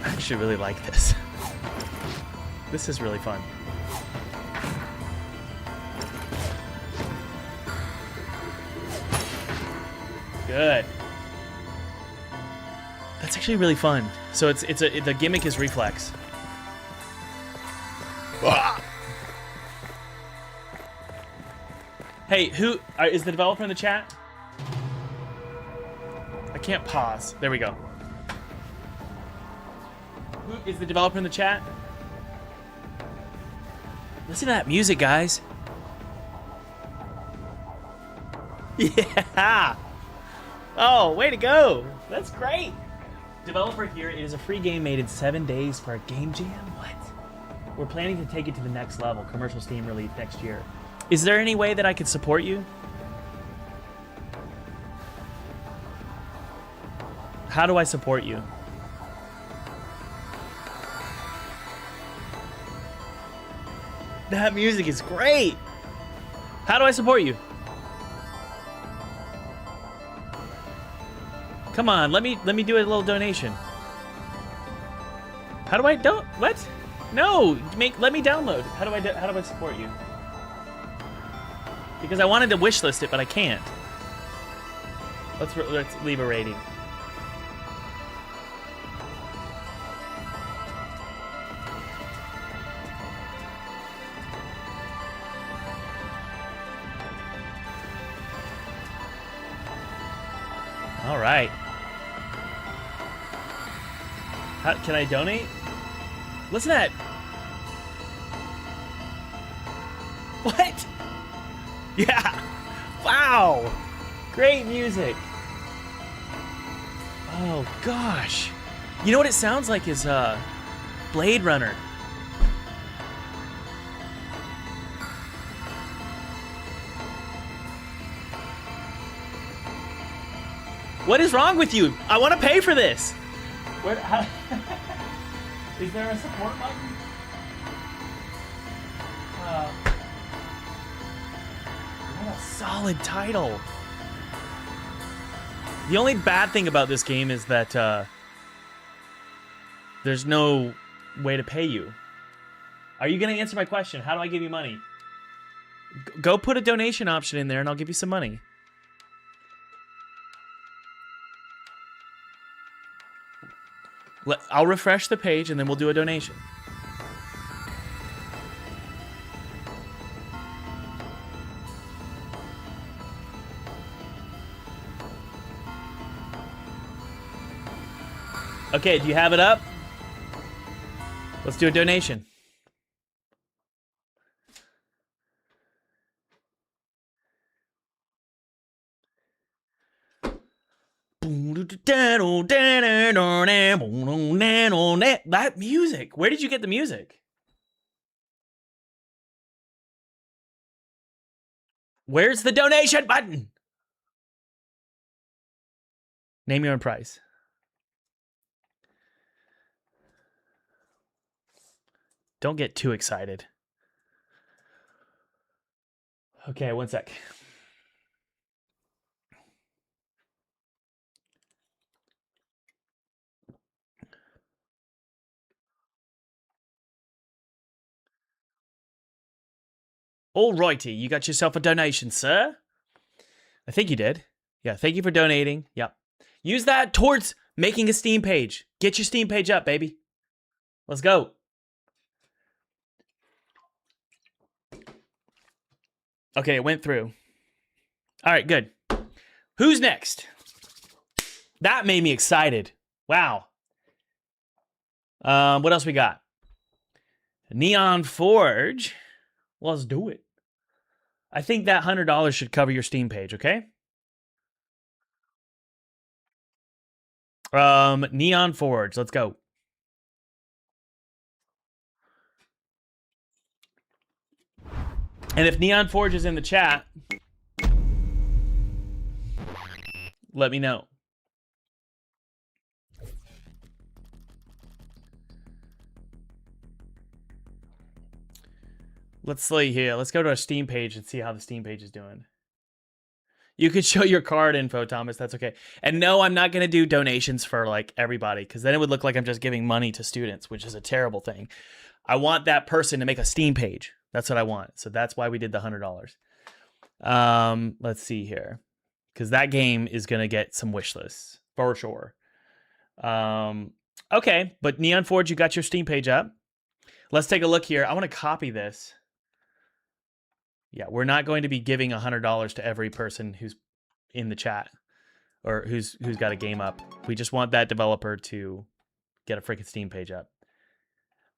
I actually really like this. This is really fun. Good. That's actually really fun. So the gimmick is reflex. Hey, who is the developer in the chat? I can't pause. There we go. Who is the developer in the chat? Listen to that music, guys. Yeah. Oh, way to go. That's great. Developer here, it is a free game made in 7 days for a game jam. What? We're planning to take it to the next level, commercial Steam release next year. Is there any way that I could support you? How do I support you? That music is great. How do I support you? Come on, let me do a little donation. How do I what? No, let me download. How do I support you? Because I wanted to wishlist it, but I can't. Let's leave a rating. All right. Can I donate? Listen to that. What? Yeah. Wow. Great music. Oh, gosh. You know what it sounds like is Blade Runner. What is wrong with you? I want to pay for this. Is there a support button? What a solid title. The only bad thing about this game is that there's no way to pay you. Are you going to answer my question? How do I give you money? Go put a donation option in there and I'll give you some money. I'll refresh the page and then we'll do a donation. Okay, do you have it up? Let's do a donation. That music. Where did you get the music? Where's the donation button? Name your own price. Don't get too excited. Okay, one sec. Alrighty, you got yourself a donation, sir. I think you did. Yeah, thank you for donating. Yep. Use that towards making a Steam page. Get your Steam page up, baby. Let's go. Okay, it went through. All right, good. Who's next? That made me excited. Wow. What else we got? Neon Forge. Let's do it. I think that $100 should cover your Steam page, okay? Neon Forge, let's go. And if Neon Forge is in the chat, let me know. Let's see here. Let's go to our Steam page and see how the Steam page is doing. You could show your card info, Thomas. That's okay. And no, I'm not going to do donations for like everybody because then it would look like I'm just giving money to students, which is a terrible thing. I want that person to make a Steam page. That's what I want. So that's why we did the $100. Let's see here. Because that game is going to get some wish lists for sure. Okay, but Neon Forge, you got your Steam page up. Let's take a look here. I want to copy this. Yeah, we're not going to be giving $100 to every person who's in the chat or who's got a game up. We just want that developer to get a freaking Steam page up.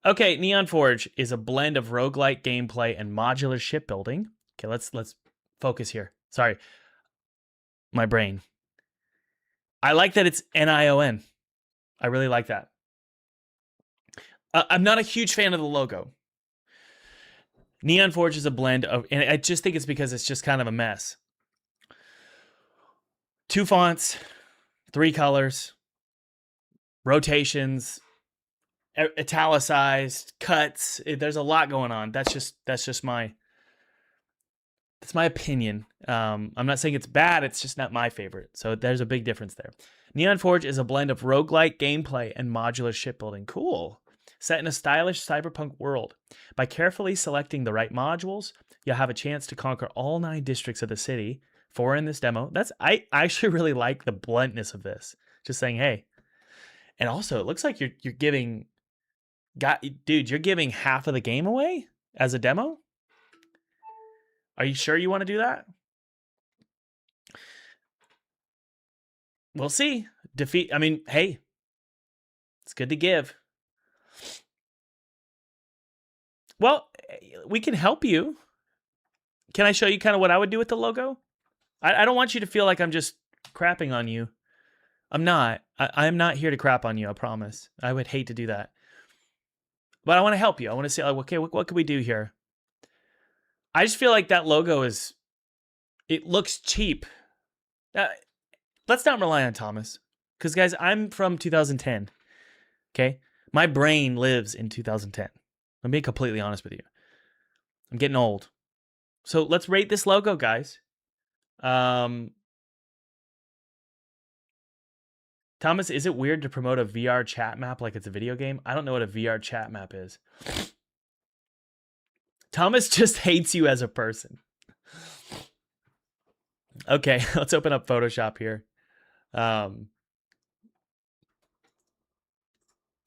Okay, Neon Forge is a blend of roguelike gameplay and modular shipbuilding. Okay, let's focus here. Sorry, my brain. I like that it's NION. I really like that. I'm not a huge fan of the logo. Neon Forge is a blend of, and I just think it's because it's just kind of a mess. 2 fonts, 3 colors, rotations, italicized, cuts. There's a lot going on. That's just my opinion. I'm not saying it's bad. It's just not my favorite. So there's a big difference there. Neon Forge is a blend of roguelike gameplay and modular shipbuilding. Cool. Set in a stylish cyberpunk world. By carefully selecting the right modules, you'll have a chance to conquer all 9 districts of the city. 4 in this demo. I actually really like the bluntness of this. Just saying, hey. And also, it looks like you're giving, dude, you're giving half of the game away as a demo. Are you sure you want to do that? We'll see. I mean, hey, it's good to give. Well, we can help you. Can I show you kind of what I would do with the logo? I don't want you to feel like I'm just crapping on you. I'm not. I'm not here to crap on you, I promise. I would hate to do that. But I want to help you. I want to say, like, okay, what can we do here? I just feel like that logo it looks cheap. Let's not rely on Thomas. Because, guys, I'm from 2010. Okay? My brain lives in 2010. I'm being completely honest with you. I'm getting old. So let's rate this logo, guys. Thomas, is it weird to promote a VR chat map like it's a video game? I don't know what a VR chat map is. Thomas just hates you as a person. Okay, let's open up Photoshop here.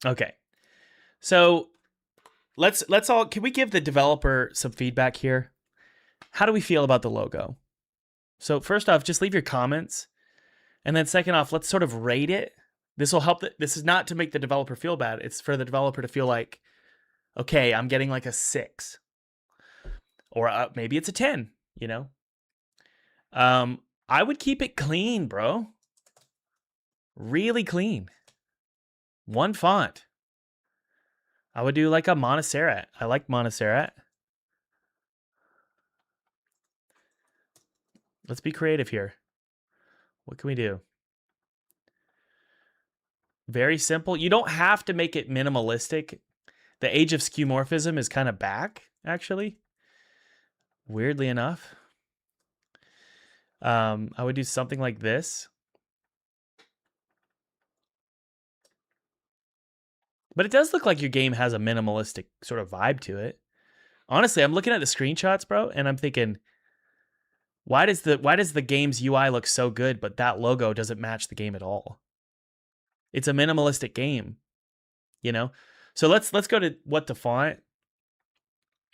Okay. So let's all, can we give the developer some feedback here? How do we feel about the logo? So first off, just leave your comments. And then second off, let's sort of rate it. This will help. This is not to make the developer feel bad. It's for the developer to feel like, okay, I'm getting like a 6. Or maybe it's a 10, you know? I would keep it clean, bro. Really clean. 1 font. I would do like a Montserrat. I like Montserrat. Let's be creative here. What can we do? Very simple. You don't have to make it minimalistic. The age of skeuomorphism is kind of back, actually. Weirdly enough. I would do something like this. But it does look like your game has a minimalistic sort of vibe to it. Honestly, I'm looking at the screenshots, bro, and I'm thinking, why does the game's UI look so good, but that logo doesn't match the game at all? It's a minimalistic game, you know? So let's go to what the font.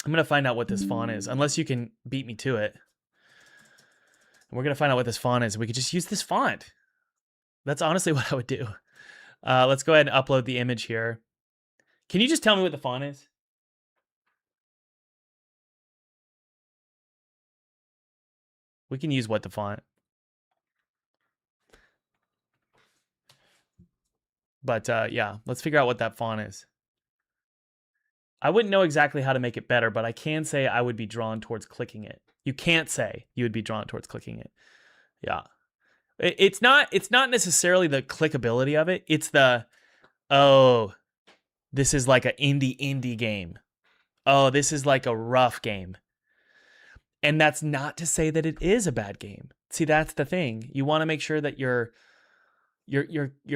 I'm going to find out what this font is, unless you can beat me to it. And we're going to find out what this font is. We could just use this font. That's honestly what I would do. Let's go ahead and upload the image here. Can you just tell me what the font is? We can use what the font. But yeah, let's figure out what that font is. I wouldn't know exactly how to make it better, but I can say I would be drawn towards clicking it. You can't say you would be drawn towards clicking it. Yeah. It's not necessarily the clickability of it. It's the, oh, this is like an indie game. Oh, this is like a rough game. And that's not to say that it is a bad game. See, that's the thing. You want to make sure that your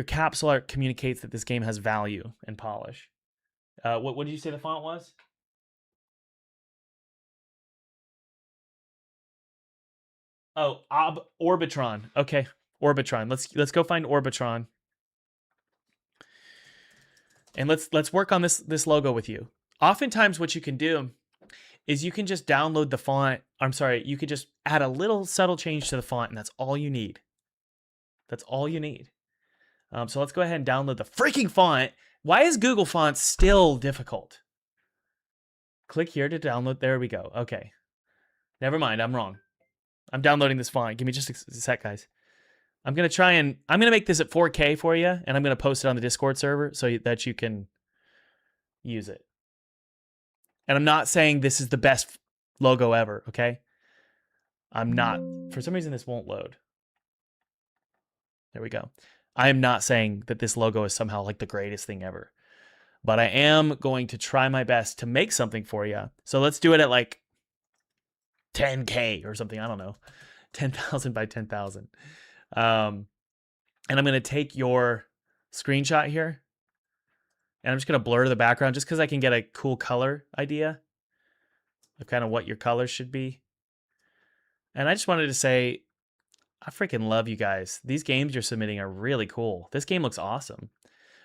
capsule art communicates that this game has value and polish. What did you say the font was? Oh, Orbitron. Okay, Orbitron. Let's go find Orbitron, and let's work on this logo with you. Oftentimes, what you can do is you can just download the font. I'm sorry, you could just add a little subtle change to the font, and that's all you need. That's all you need. So let's go ahead and download the freaking font. Why is Google Fonts still difficult? Click here to download. There we go. Okay. Never mind. I'm wrong. I'm downloading this font. Give me just a sec, guys. I'm going to make this at 4K for you, and I'm going to post it on the Discord server so that you can use it. And I'm not saying this is the best logo ever, okay? I'm not. For some reason, this won't load. There we go. I am not saying that this logo is somehow like the greatest thing ever. But I am going to try my best to make something for you. So let's do it at like 10K or something. I don't know. 10,000 by 10,000. And I'm going to take your screenshot here. And I'm just going to blur the background just because I can get a cool color idea of kind of what your colors should be. And I just wanted to say, I freaking love you guys. These games you're submitting are really cool. This game looks awesome.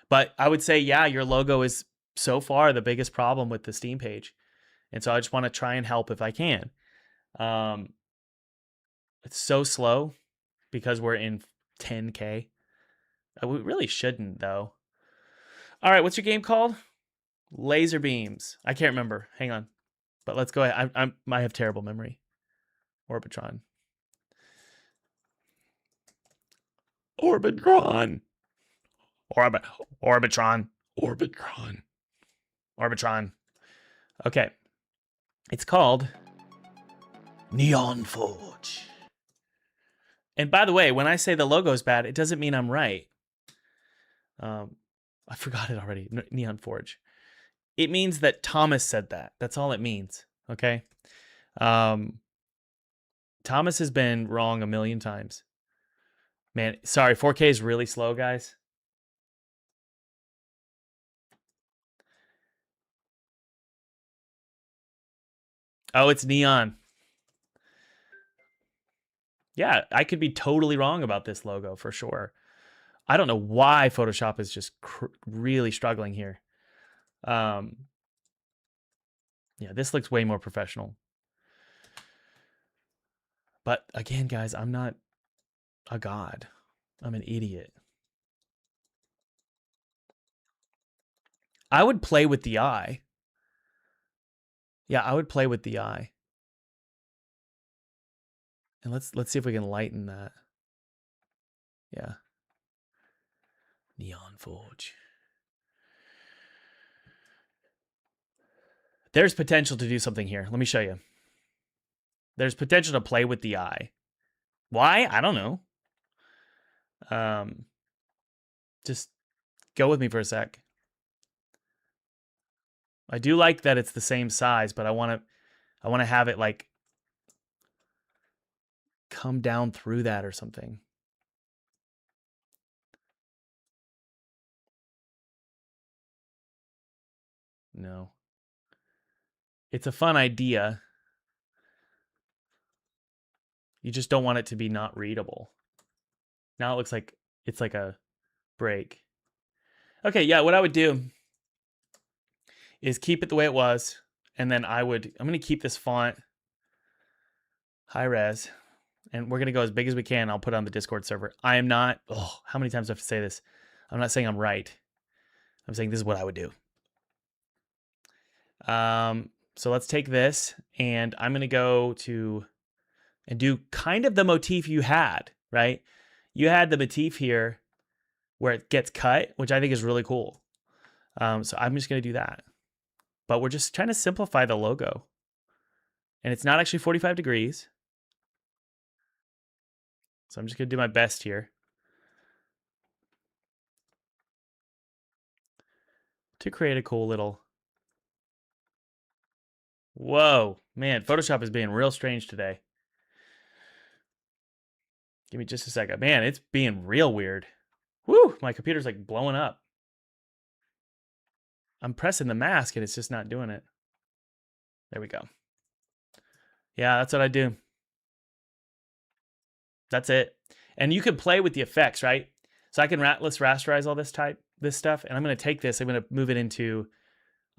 But I would say, yeah, your logo is so far the biggest problem with the Steam page. And so I just want to try and help if I can. It's so slow because we're in 10K. We really shouldn't, though. All right, what's your game called? Laser Beams. I can't remember. Hang on. But let's go ahead. I have terrible memory. Orbitron. Orbitron. Orbitron. Okay. It's called Neon Forge. And by the way, when I say the logo's bad, it doesn't mean I'm right. I forgot it already. Neon Forge. It means that Thomas said that. That's all it means. Okay. Thomas has been wrong a million times. Man, sorry, 4K is really slow, guys. Oh, it's neon. Yeah, I could be totally wrong about this logo for sure. I don't know why Photoshop is just really struggling here. Yeah, this looks way more professional. But again, guys, I'm not a god. I'm an idiot. I would play with the eye. Yeah, I would play with the eye. And let's see if we can lighten that. Yeah. Neon Forge. There's potential to do something here. Let me show you. There's potential to play with the eye. Why? I don't know. Just go with me for a sec. I do like that it's the same size, but I want to have it like come down through that or something. No. It's a fun idea. You just don't want it to be not readable. Now it looks like it's like a break. Okay, yeah, what I would do is keep it the way it was, and then I'm going to keep this font high res, and we're going to go as big as we can. I'll put it on the Discord server. I am not, how many times do I have to say this? I'm not saying I'm right. I'm saying this is what I would do. So let's take this, and I'm going to go to and do kind of the motif you had, right? You had the motif here where it gets cut, which I think is really cool. So I'm just going to do that. but we're just trying to simplify the logo. And it's not actually 45 degrees. So I'm just going to do my best here to create a cool little... Whoa, man, Photoshop is being real strange today. Give me just a second. Man, it's being real weird. Woo, my computer's like blowing up. I'm pressing the mask and it's just not doing it. There we go. Yeah, that's what I do. That's it. And you can play with the effects, right? So I can let's rasterize all this stuff, and I'm going to take this. I'm going to move it into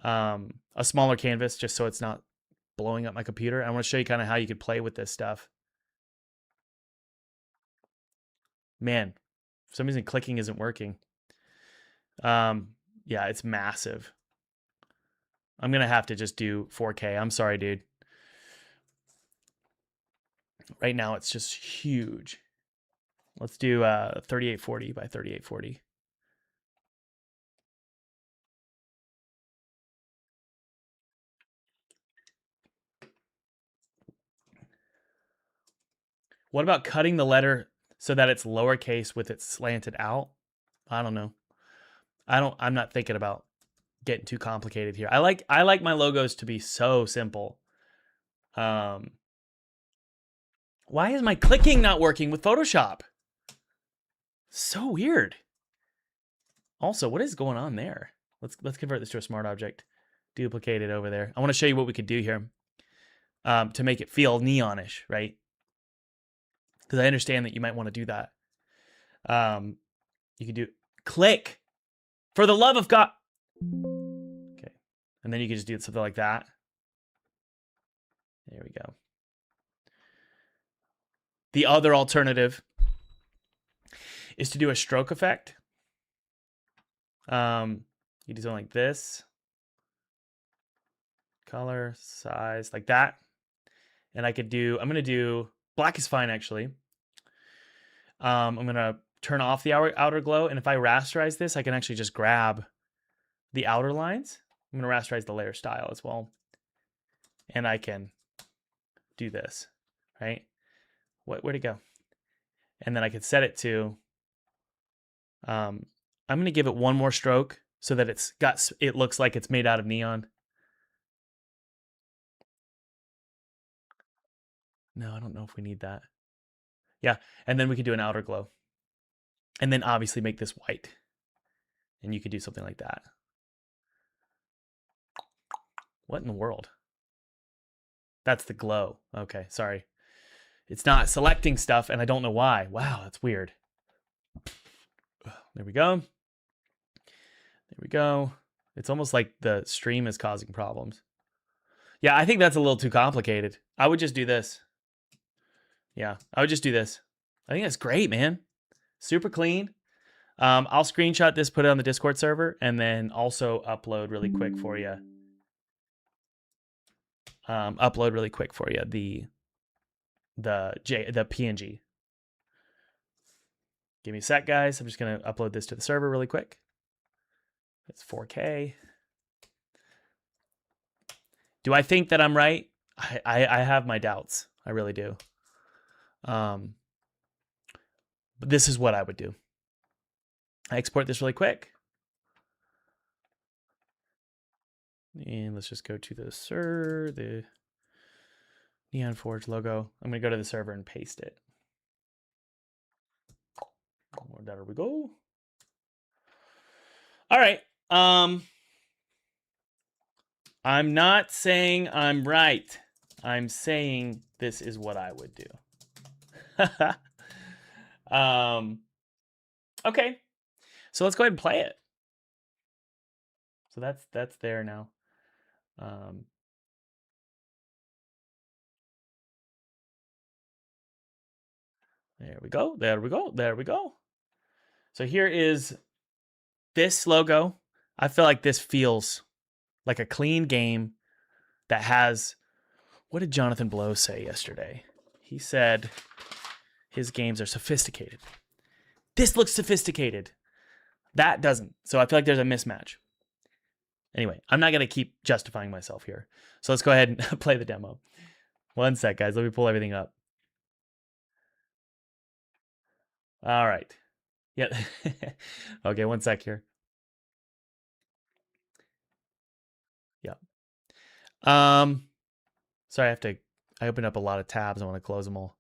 a smaller canvas just so it's not blowing up my computer. I want to show you kind of how you could play with this stuff. Man, for some reason clicking isn't working. Yeah, it's massive. I'm going to have to just do 4K. I'm sorry, dude. Right now, it's just huge. Let's do 3840 by 3840. What about cutting the letter so that it's lowercase with it slanted out? I don't know. I'm not thinking about getting too complicated here. I like my logos to be so simple. Why is my clicking not working with Photoshop? So weird. Also, what is going on there? Let's convert this to a smart object. Duplicate it over there. I want to show you what we could do here to make it feel neonish, right? Because I understand that you might want to do that. You can do click for the love of God. Okay, and then you can just do something like that. There we go. The other alternative is to do a stroke effect. You do something like this. Color, size, like that. And I'm going to do, black is fine actually. I'm going to turn off the outer glow. And if I rasterize this, I can actually just grab the outer lines. I'm going to rasterize the layer style as well. And I can do this, right? Where'd it go? And then I could set it to, I'm going to give it one more stroke so that it looks like it's made out of neon. No, I don't know if we need that. Yeah, and then we could do an outer glow. And then obviously make this white. And you could do something like that. What in the world? That's the glow. Okay, sorry. It's not selecting stuff, and I don't know why. Wow, that's weird. There we go. There we go. It's almost like the stream is causing problems. Yeah, I think that's a little too complicated. I would just do this. Yeah, I would just do this. I think that's great, man. Super clean. I'll screenshot this, put it on the Discord server, and then also upload really quick for you. The PNG. Give me a sec, guys. I'm just gonna upload this to the server really quick. It's 4K. Do I think that I'm right? I have my doubts. I really do. But this is what I would do. I export this really quick. And let's just go to the Neon Forge logo. I'm going to go to the server and paste it. There we go. All right. I'm not saying I'm right. I'm saying this is what I would do. Okay. So let's go ahead and play it. So that's there now. There we go. There we go. There we go. So here is this logo. I feel like this feels like a clean game that has... What did Jonathan Blow say yesterday? He said his games are sophisticated. This looks sophisticated. That doesn't. So I feel like there's a mismatch. Anyway, I'm not going to keep justifying myself here. So let's go ahead and play the demo. One sec, guys. Let me pull everything up. All right. Yeah. Okay, one sec here. Yeah. Sorry, I opened up a lot of tabs. I want to close them all.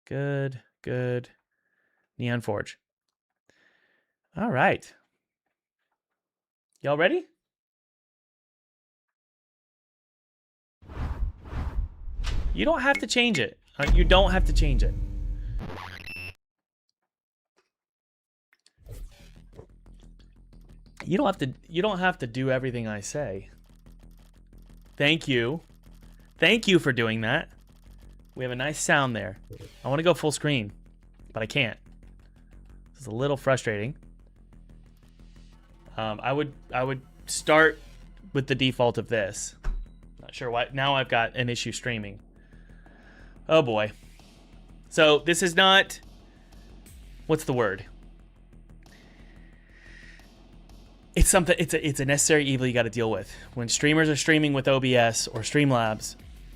Good, good. Neon Forge. All right. Y'all ready? You don't have to change it. You don't have to change it. You don't have to do everything I say. Thank you. Thank you for doing that. We have a nice sound there. I want to go full screen, but I can't. This is a little frustrating. I would start with the default of this. Not sure why. Now I've got an issue streaming. Oh boy. So this is not, what's the word? It's something. It's a necessary evil you got to deal with. When streamers are streaming with OBS or Streamlabs,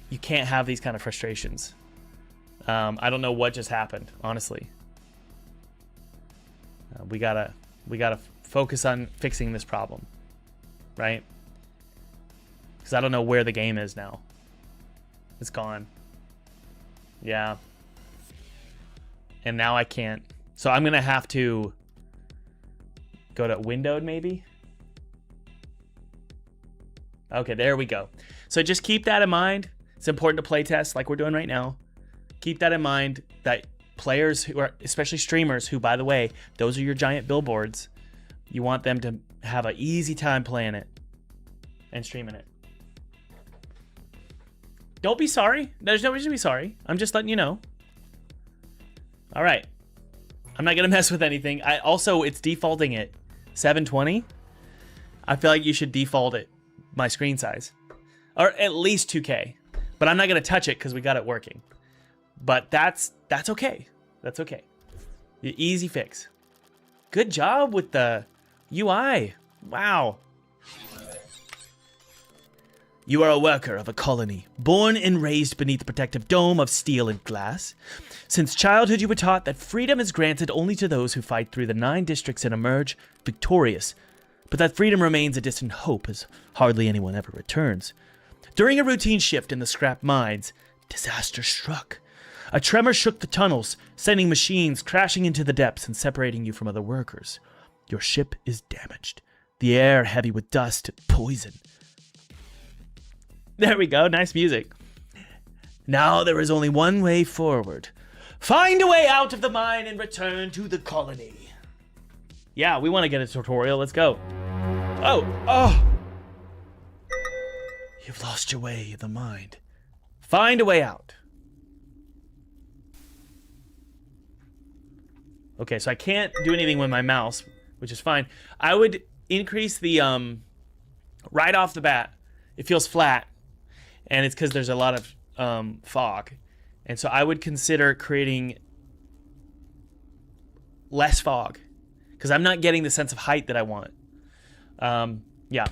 you can't have these kind of frustrations. I don't know what just happened, honestly. We gotta focus on fixing this problem, right? Because I don't know where the game is now. It's gone. Yeah. And now I can't. So I'm gonna have to go to windowed maybe. Okay, there we go. So just keep that in mind. It's important to play test like we're doing right now. Keep that in mind that players who are, especially streamers who, by the way, those are your giant billboards. You want them to have an easy time playing it and streaming it. Don't be sorry. There's no reason to be sorry. I'm just letting you know. All right. I'm not going to mess with anything. It's defaulting at 720. I feel like you should default it my screen size. Or at least 2K. But I'm not going to touch it because we got it working. But that's okay. That's okay. Easy fix. Good job with the UI. Wow. You are a worker of a colony, born and raised beneath the protective dome of steel and glass. Since childhood you were taught that freedom is granted only to those who fight through the 9 districts and emerge victorious. But that freedom remains a distant hope as hardly anyone ever returns. During a routine shift in the scrap mines, disaster struck. A tremor shook the tunnels, sending machines crashing into the depths and separating you from other workers. Your ship is damaged. The air heavy with dust and poison. There we go. Nice music. Now there is only one way forward. Find a way out of the mine and return to the colony. Yeah, we want to get a tutorial. Let's go. Oh. You've lost your way in the mind. Find a way out. Okay, so I can't do anything with my mouse, which is fine. I would increase the, right off the bat, it feels flat, and it's because there's a lot of fog. And so I would consider creating less fog, because I'm not getting the sense of height that I want. Yeah.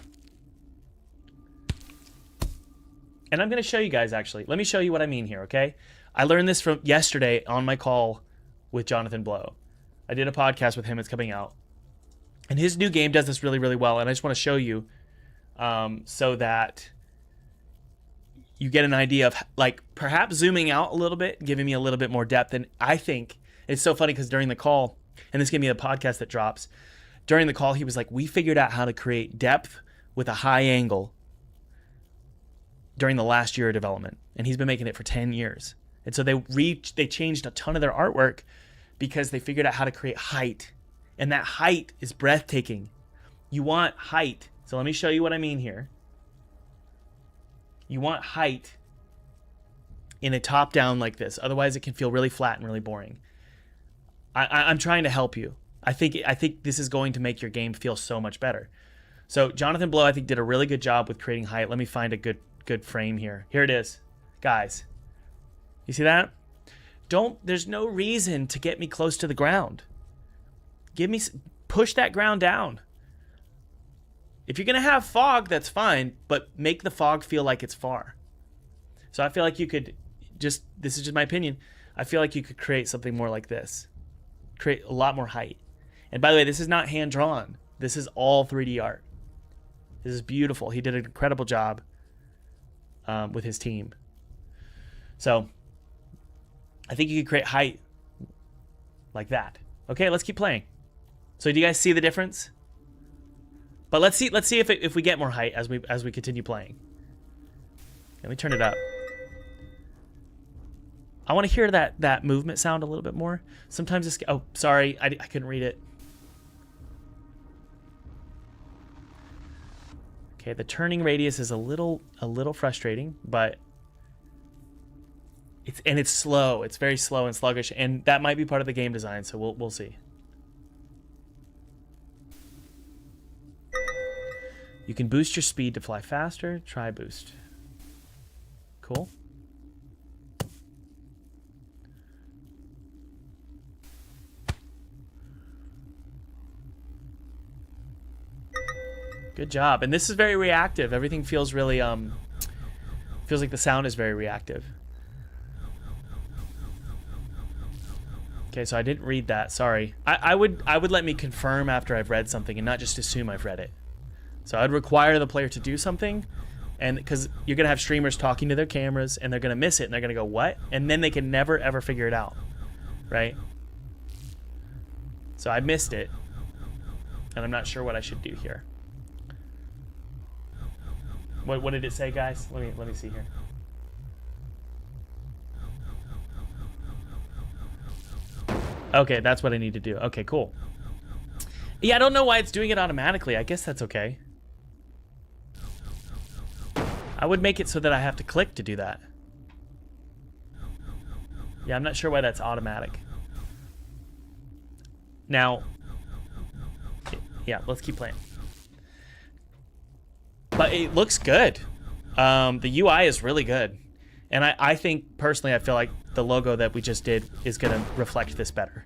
And I'm going to show you guys, actually. Let me show you what I mean here, okay? I learned this from yesterday on my call with Jonathan Blow. I did a podcast with him. It's coming out. And his new game does this really, really well. And I just want to show you so that you get an idea of, like, perhaps zooming out a little bit, giving me a little bit more depth. And I think it's so funny because during the call, and this gave me a podcast that drops, during the call, he was like, we figured out how to create depth with a high angle during the last year of development. And he's been making it for 10 years. And so they changed a ton of their artwork because they figured out how to create height. And that height is breathtaking. You want height. So let me show you what I mean here. You want height in a top down like this. Otherwise, it can feel really flat and really boring. I'm trying to help you. I think this is going to make your game feel so much better. So Jonathan Blow, I think, did a really good job with creating height. Let me find a good frame here. Here it is. Guys, you see that? there's no reason to get me close to the ground. Push that ground down. If you're going to have fog, that's fine, but make the fog feel like it's far. So I feel like you could this is just my opinion, I feel like you could create something more like this. Create a lot more height. And by the way, this is not hand-drawn. This is all 3D art. This is beautiful. He did an incredible job with his team. So I think you could create height like that. Okay, let's keep playing. So do you guys see the difference? But let's see if we get more height as we continue playing. Let me turn it up. I want to hear that movement sound a little bit more. Sometimes this... Oh, sorry. I couldn't read it. Okay, the radius is a little frustrating, but it's slow. It's very slow and sluggish, and that might be part of the game design, so we'll see. You can boost your speed to fly faster. Try boost. Cool. Good job. And this is very reactive. Everything feels really feels like the sound is very reactive. Okay, so I didn't read that. Sorry. I would let me confirm after I've read something and not just assume I've read it. So I'd require the player to do something, and because you're gonna have streamers talking to their cameras and they're gonna miss it and they're gonna go, what? And then they can never ever figure it out. Right? So I missed it. And I'm not sure what I should do here. What did it say, guys? Let me see here. Okay, that's what I need to do. Okay, cool. Yeah, I don't know why it's doing it automatically. I guess that's okay. I would make it so that I have to click to do that. Yeah, I'm not sure why that's automatic. Now, yeah, let's keep playing. But it looks good. The UI is really good. And I think, personally, I feel like the logo that we just did is going to reflect this better.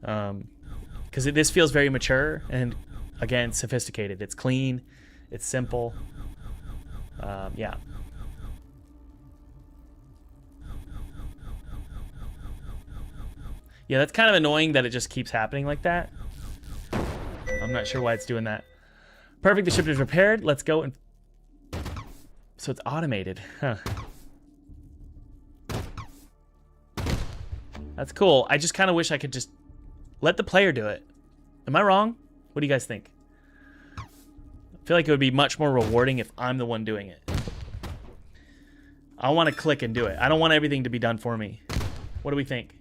Because this feels very mature and, again, sophisticated. It's clean. It's simple. Yeah. Yeah, that's kind of annoying that it just keeps happening like that. I'm not sure why it's doing that. Perfect, the ship is repaired. Let's go and... So it's automated. Huh. That's cool. I just kind of wish I could just let the player do it. Am I wrong? What do you guys think? I feel like it would be much more rewarding if I'm the one doing it. I want to click and do it. I don't want everything to be done for me. What do we think?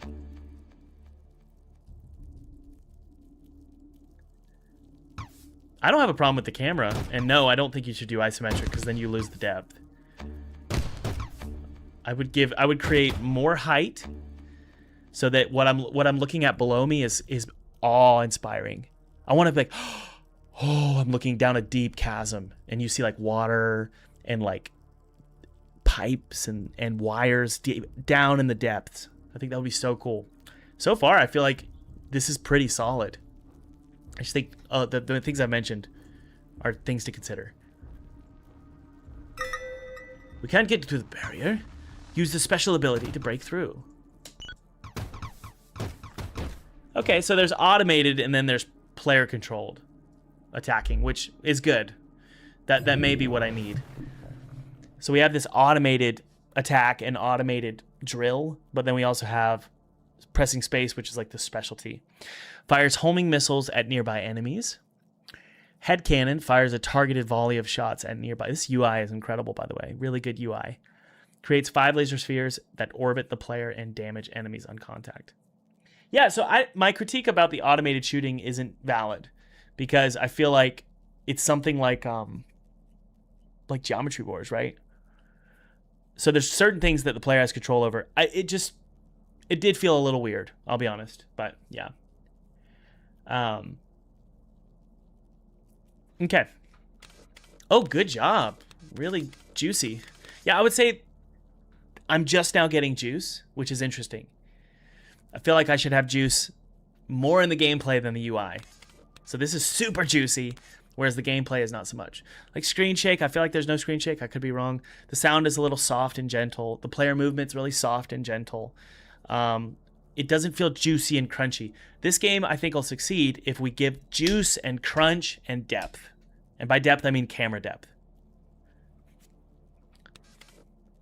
I don't have a problem with the camera, and no, I don't think you should do isometric because then you lose the depth. I would create more height so that what I'm looking at below me is awe-inspiring. I want to be like, oh, I'm looking down a deep chasm, and you see like water and like pipes and wires down in the depths. I think that would be so cool. So far, I feel like this is pretty solid. I just think the things I mentioned are things to consider. We can't get to the barrier. Use the special ability to break through. Okay, so there's automated and then there's player controlled attacking, which is good. That may be what I need. So we have this automated attack and automated drill, but then we also have pressing space, which is like the specialty. Fires homing missiles at nearby enemies. Head cannon fires a targeted volley of shots at nearby. This UI is incredible, by the way. Really good UI. Creates 5 laser spheres that orbit the player and damage enemies on contact. Yeah, so my critique about the automated shooting isn't valid because I feel like it's something like Geometry Wars, right? So there's certain things that the player has control over. It did feel a little weird, I'll be honest, but yeah. Okay. Oh, good job. Really juicy. Yeah, I would say I'm just now getting juice, which is interesting. I feel like I should have juice more in the gameplay than the UI. So this is super juicy, whereas the gameplay is not so much. Like screen shake, I feel like there's no screen shake. I could be wrong. The sound is a little soft and gentle. The player movement's really soft and gentle. It doesn't feel juicy and crunchy. This game, I think, will succeed if we give juice and crunch and depth. And by depth, I mean camera depth.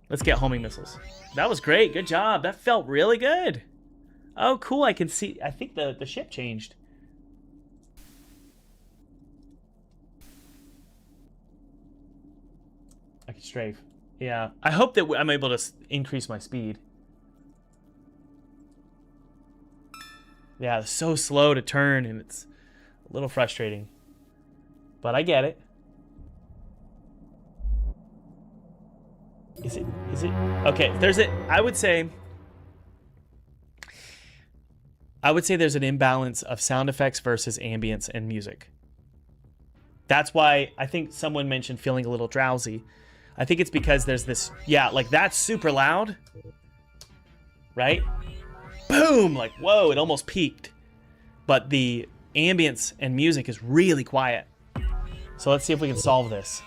Let's get homing missiles. That was great. Good job. That felt really good. Oh, cool. I can see. I think the ship changed. I can strafe. Yeah. I hope that I'm able to increase my speed. Yeah, it's so slow to turn, and it's a little frustrating. But I get it. Is it? Okay, there's it. I would say there's an imbalance of sound effects versus ambience and music. That's why I think someone mentioned feeling a little drowsy. I think it's because there's this, yeah, like that's super loud, right? Boom, like, whoa, it almost peaked. But the ambience and music is really quiet. So let's see if we can solve this.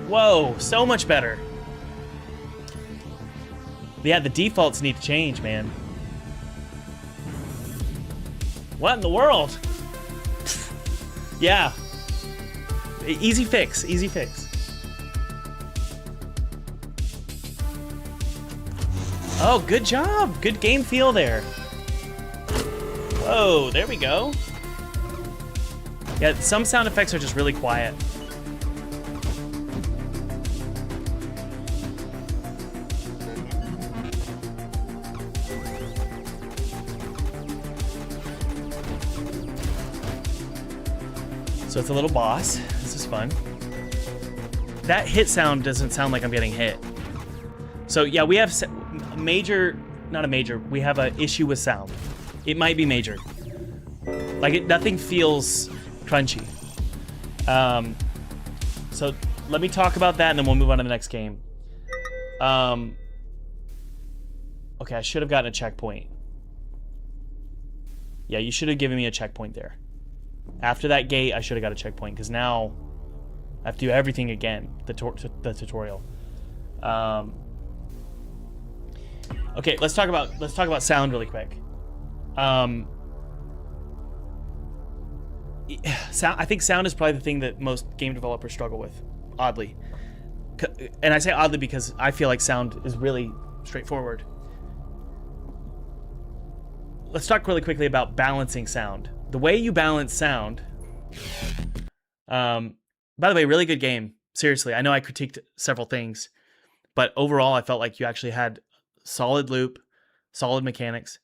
Whoa, so much better. Yeah, the defaults need to change, man. What in the world? Yeah. Easy fix, easy fix. Oh, good job. Good game feel there. Whoa, there we go. Yeah, some sound effects are just really quiet. So it's a little boss. This is fun. That hit sound doesn't sound like I'm getting hit. So yeah, we have we have an issue with sound. It might be major. Like nothing feels crunchy. So let me talk about that and then we'll move on to the next game. Okay, I should have gotten a checkpoint. Yeah, you should have given me a checkpoint there. After that gate, I should have got a checkpoint because now I have to do everything again. The tutorial. Okay, let's talk about sound really quick. Sound. I think sound is probably the thing that most game developers struggle with, oddly. And I say oddly because I feel like sound is really straightforward. Let's talk really quickly about balancing sound. The way you balance sound. By the way, really good game. Seriously, I know I critiqued several things, but overall, I felt like you actually had solid loop, solid mechanics,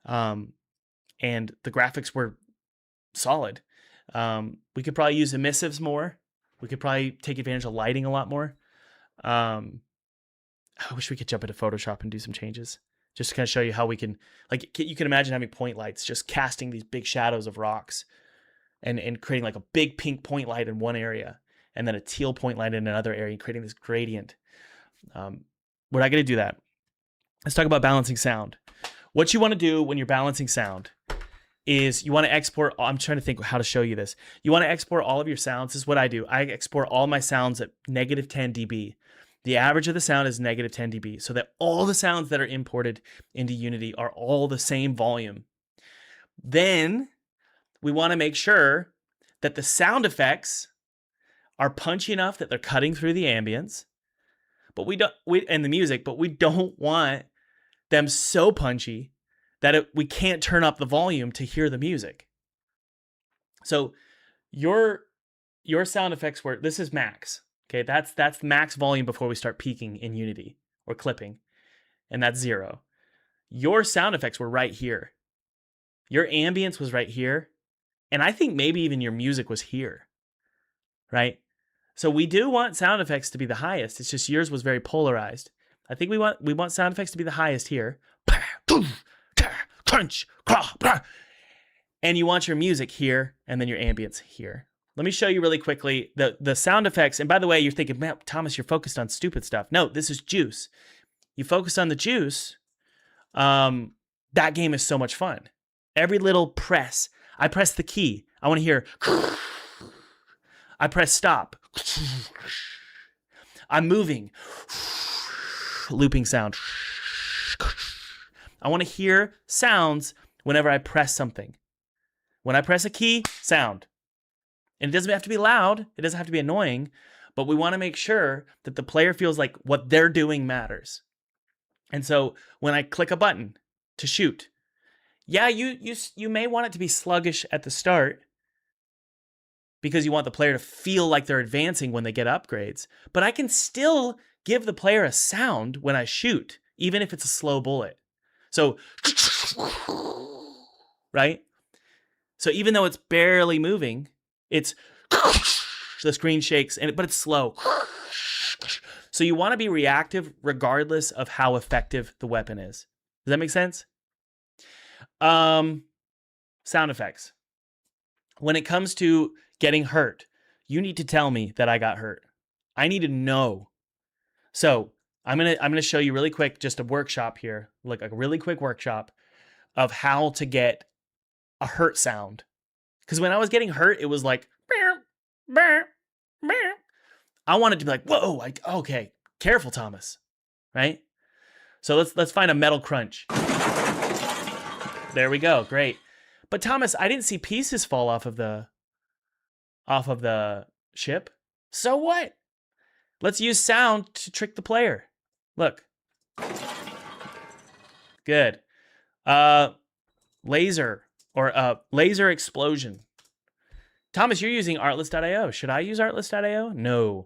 and the graphics were solid. We could probably use emissives more. We could probably take advantage of lighting a lot more. I wish we could jump into Photoshop and do some changes. Just to kind of show you how we can, like, you can imagine having point lights, just casting these big shadows of rocks and creating like a big pink point light in one area and then a teal point light in another area, creating this gradient. We're not going to do that. Let's talk about balancing sound. What you want to do when you're balancing sound is you want to export. I'm trying to think how to show you this. You want to export all of your sounds. This is what I do. I export all my sounds at -10 dB. The average of the sound is -10 dB, so that all the sounds that are imported into Unity are all the same volume. Then we want to make sure that the sound effects are punchy enough that they're cutting through the ambience, but and the music, but we don't want them so punchy that we can't turn up the volume to hear the music. So your sound effects were, this is max. Okay, that's max volume before we start peaking in Unity or clipping, and that's 0. Your sound effects were right here. Your ambience was right here, and I think maybe even your music was here, right? So we do want sound effects to be the highest. It's just yours was very polarized. I think we want sound effects to be the highest here. Crunch, and you want your music here, and then your ambience here. let me show you really quickly the sound effects. And by the way, you're thinking, man, Thomas, you're focused on stupid stuff. No, this is juice. You focus on the juice. That game is so much fun. Every little press. I press the key. I want to hear. I press stop. I'm moving. Looping sound. I want to hear sounds whenever I press something. When I press a key, sound. And it doesn't have to be loud. It doesn't have to be annoying. But we want to make sure that the player feels like what they're doing matters. And so when I click a button to shoot, yeah, you may want it to be sluggish at the start because you want the player to feel like they're advancing when they get upgrades. But I can still give the player a sound when I shoot, even if it's a slow bullet. So, right? So even though it's barely moving, it's the screen shakes, but it's slow. So you want to be reactive regardless of how effective the weapon is. Does that make sense? Sound effects. When it comes to getting hurt, you need to tell me that I got hurt. I need to know. So I'm gonna show you really quick, just a workshop here, like a really quick workshop of how to get a hurt sound. Because when I was getting hurt, it was like, I wanted to be like, whoa, like, okay, careful, Thomas, right? So let's find a metal crunch. There we go, great. But Thomas, I didn't see pieces fall off of the ship. So what? Let's use sound to trick the player. Look. Good. Laser or laser explosion. Thomas, you're using artlist.io. Should I use artlist.io? No.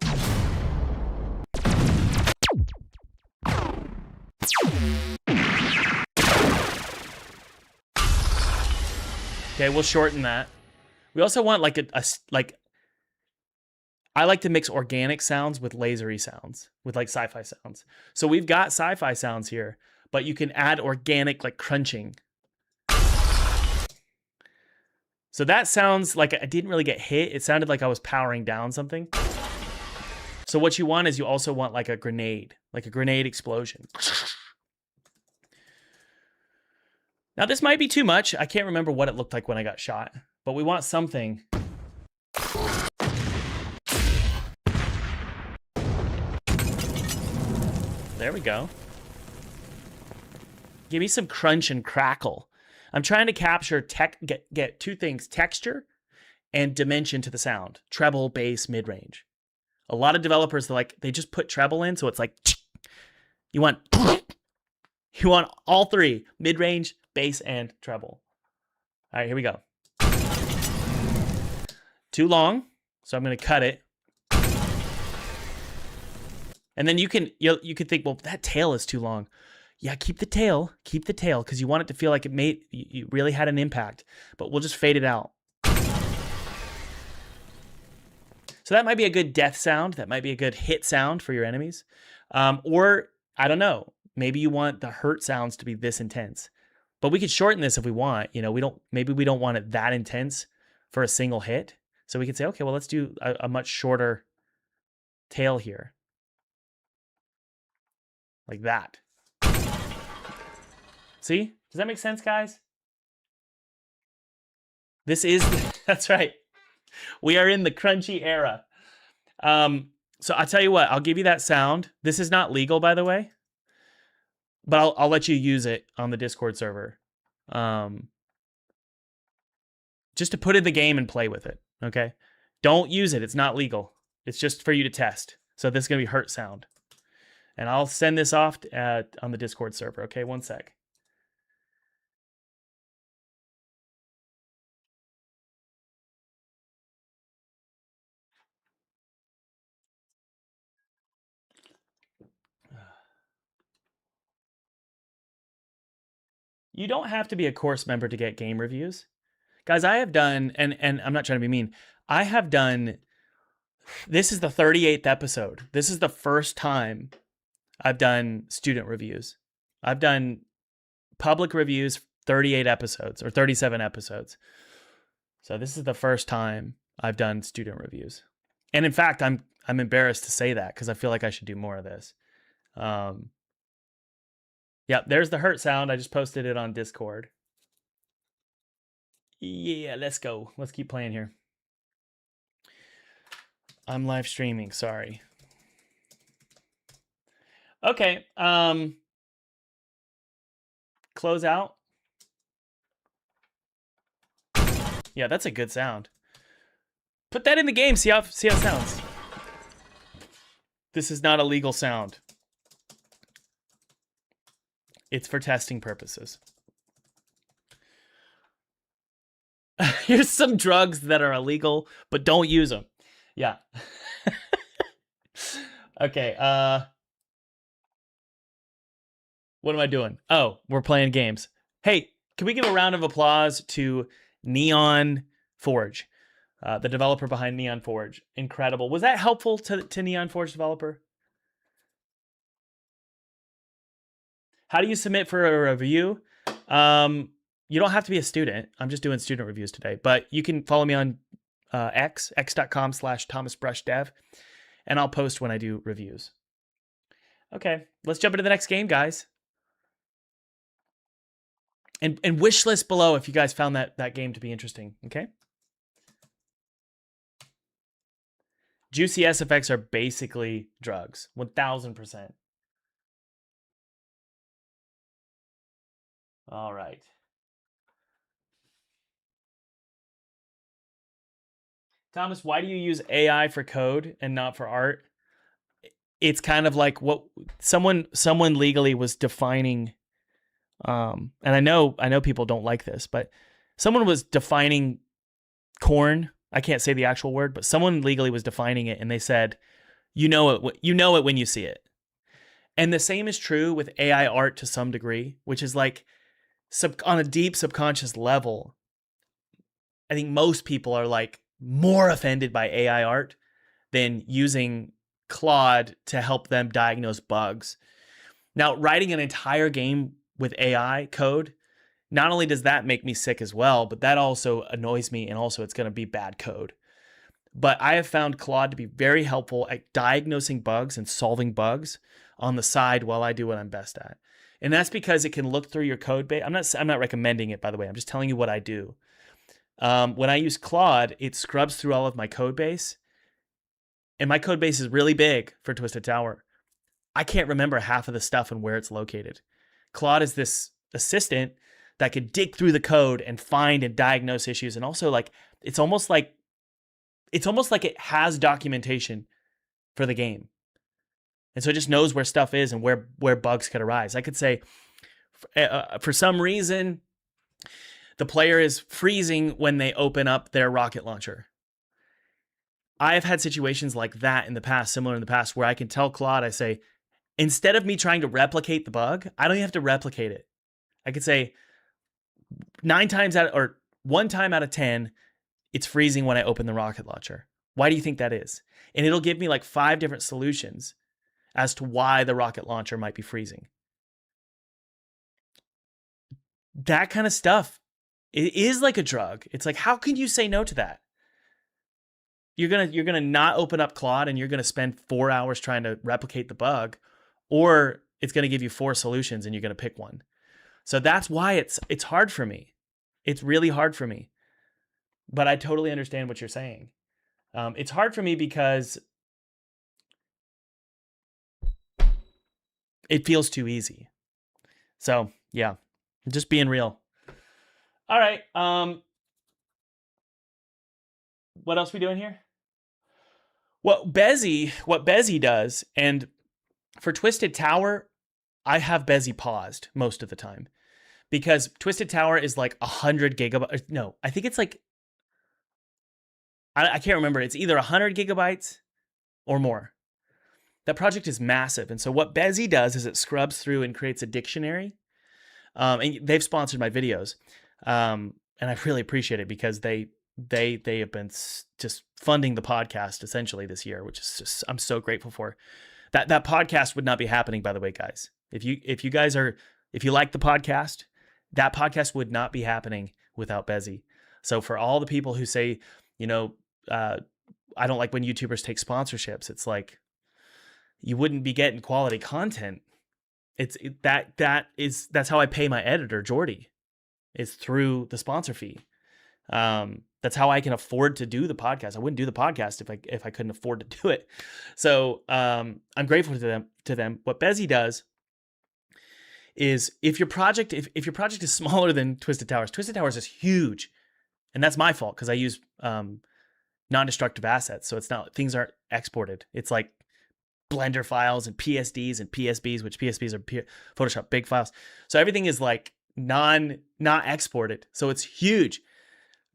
Okay, we'll shorten that. We also want like I like to mix organic sounds with lasery sounds, with like sci-fi sounds. So we've got sci-fi sounds here, but you can add organic like crunching. So that sounds like I didn't really get hit. It sounded like I was powering down something. So what you want is you also want like a grenade explosion. Now this might be too much. I can't remember what it looked like when I got shot, but we want something. There we go. Give me some crunch and crackle. I'm trying to capture get two things, texture and dimension to the sound. Treble, bass, mid-range. A lot of developers, they just put treble in, so it's like you want all three, mid-range, bass, and treble. All right, here we go. Too long, so I'm going to cut it. And then you could think, well, that tail is too long. Yeah, keep the tail, because you want it to feel like you really had an impact, but we'll just fade it out. So that might be a good death sound. That might be a good hit sound for your enemies. Or, I don't know, maybe you want the hurt sounds to be this intense. But we could shorten this if we want. Maybe we don't want it that intense for a single hit. So we could say, okay, well, let's do a much shorter tail here. Like that. See? Does that make sense, guys? That's right. We are in the crunchy era. So I'll tell you what, I'll give you that sound. This is not legal, by the way, but I'll let you use it on the Discord server. Just to put in the game and play with it, okay? Don't use it. It's not legal. It's just for you to test. So this is going to be hurt sound. And I'll send this off on the Discord server, okay? One sec. You don't have to be a course member to get game reviews. Guys, I have done, and I'm not trying to be mean, I have done, this is the 38th episode. This is the first time I've done student reviews. I've done public reviews 38 episodes or 37 episodes. So this is the first time. I've done student reviews. And in fact, I'm embarrassed to say that because I feel like I should do more of this. Yeah, there's the hurt sound. I just posted it on Discord. Yeah, let's go. Let's keep playing here. I'm live streaming, sorry. Okay, close out. Yeah, that's a good sound. Put that in the game, see how it sounds. This is not a legal sound. It's for testing purposes. Here's some drugs that are illegal, but don't use them. Yeah. Okay, what am I doing? Oh, we're playing games. Hey, can we give a round of applause to Neon Forge, the developer behind Neon Forge? Incredible. Was that helpful to Neon Forge developer? How do you submit for a review? You don't have to be a student. I'm just doing student reviews today, but you can follow me on x.com/ThomasBrushDev, and I'll post when I do reviews. Okay, let's jump into the next game, guys. And wishlist below if you guys found that game to be interesting, okay? Juicy SFX are basically drugs, 1000%. All right. Thomas, why do you use AI for code and not for art? It's kind of like what someone legally was defining, and I know people don't like this, but someone was defining corn. I can't say the actual word, but someone legally was defining it, and they said, you know it when you see it. And the same is true with AI art to some degree, which is like on a deep subconscious level. I think most people are like more offended by AI art than using Claude to help them diagnose bugs. Now, writing an entire game with AI code, not only does that make me sick as well, but that also annoys me, and also it's going to be bad code. But I have found Claude to be very helpful at diagnosing bugs and solving bugs on the side while I do what I'm best at. And that's because it can look through your code base. I'm not recommending it, by the way. I'm just telling you what I do. When I use Claude, it scrubs through all of my code base. And my code base is really big for Twisted Tower. I can't remember half of the stuff and where it's located. Claude is this assistant that could dig through the code and find and diagnose issues. And also, like, it's almost like it has documentation for the game. And so it just knows where stuff is and where bugs could arise. I could say, for some reason, the player is freezing when they open up their rocket launcher. I have had situations like that in the past, similar in the past, where I can tell Claude, I say, instead of me trying to replicate the bug, I don't even have to replicate it. I could say 1 time out of 10, it's freezing when I open the rocket launcher. Why do you think that is? And it'll give me like 5 different solutions as to why the rocket launcher might be freezing. That kind of stuff, it is like a drug. It's like, how can you say no to that? You're gonna not open up Claude and you're gonna spend 4 hours trying to replicate the bug, or it's gonna give you 4 solutions and you're gonna pick one. So that's why it's hard for me. It's really hard for me. But I totally understand what you're saying. It's hard for me because it feels too easy. So yeah, just being real. All right. What else we doing here? What Bezzy does, and for Twisted Tower, I have Bezzy paused most of the time because Twisted Tower is like 100 gigabytes. No, I think it's like, I can't remember. It's either 100 gigabytes or more. That project is massive. And so what Bezzy does is it scrubs through and creates a dictionary. And they've sponsored my videos. And I really appreciate it because they have been just funding the podcast essentially this year, which is just, I'm so grateful for. That podcast would not be happening, by the way, guys. If you like the podcast, that podcast would not be happening without Bezzy. So for all the people who say, I don't like when YouTubers take sponsorships. It's like, you wouldn't be getting quality content. That's how I pay my editor, Jordy, is through the sponsor fee. That's how I can afford to do the podcast. I wouldn't do the podcast if I couldn't afford to do it. So I'm grateful to them. What Bezzy does is, if your project is smaller than Twisted Towers is huge, and that's my fault because I use non-destructive assets, so it's not, things aren't exported. It's like Blender files and PSDs and PSBs, which PSBs are Photoshop big files. So everything is like not exported. So it's huge.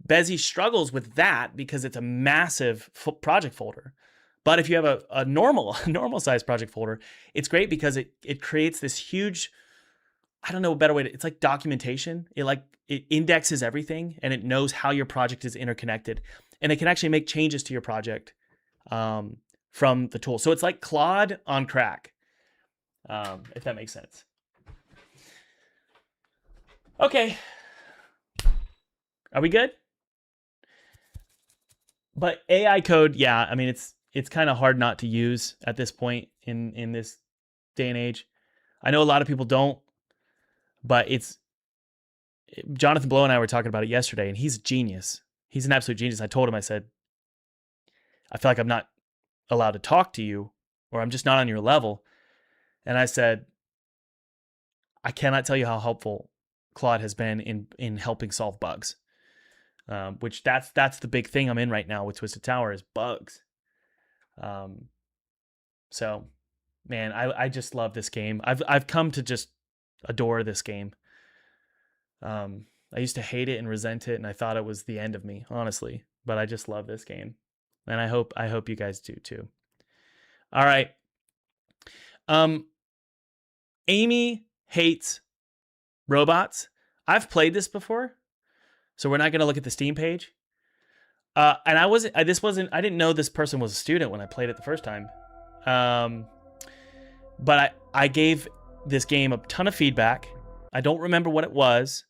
Bezzy struggles with that because it's a massive project folder. But if you have a normal size project folder, it's great because it creates this huge, I don't know a better way to, it's like documentation. It indexes everything and it knows how your project is interconnected. And it can actually make changes to your project from the tool. So it's like Claude on crack, if that makes sense. Okay. Are we good? But AI code, yeah, I mean, it's kind of hard not to use at this point in this day and age. I know a lot of people don't, but Jonathan Blow and I were talking about it yesterday, and he's a genius. He's an absolute genius. I told him, I said, I feel like I'm not allowed to talk to you, or I'm just not on your level. And I said, I cannot tell you how helpful Claude has been in helping solve bugs. Which that's the big thing I'm in right now with Twisted Tower is bugs. So, man, I just love this game. I've come to just adore this game. I used to hate it and resent it, and I thought it was the end of me, honestly. But I just love this game, and I hope you guys do too. All right. Amy hates robots. I've played this before. So we're not going to look at the Steam page. And I didn't know this person was a student when I played it the first time. But I gave this game a ton of feedback. I don't remember what it was,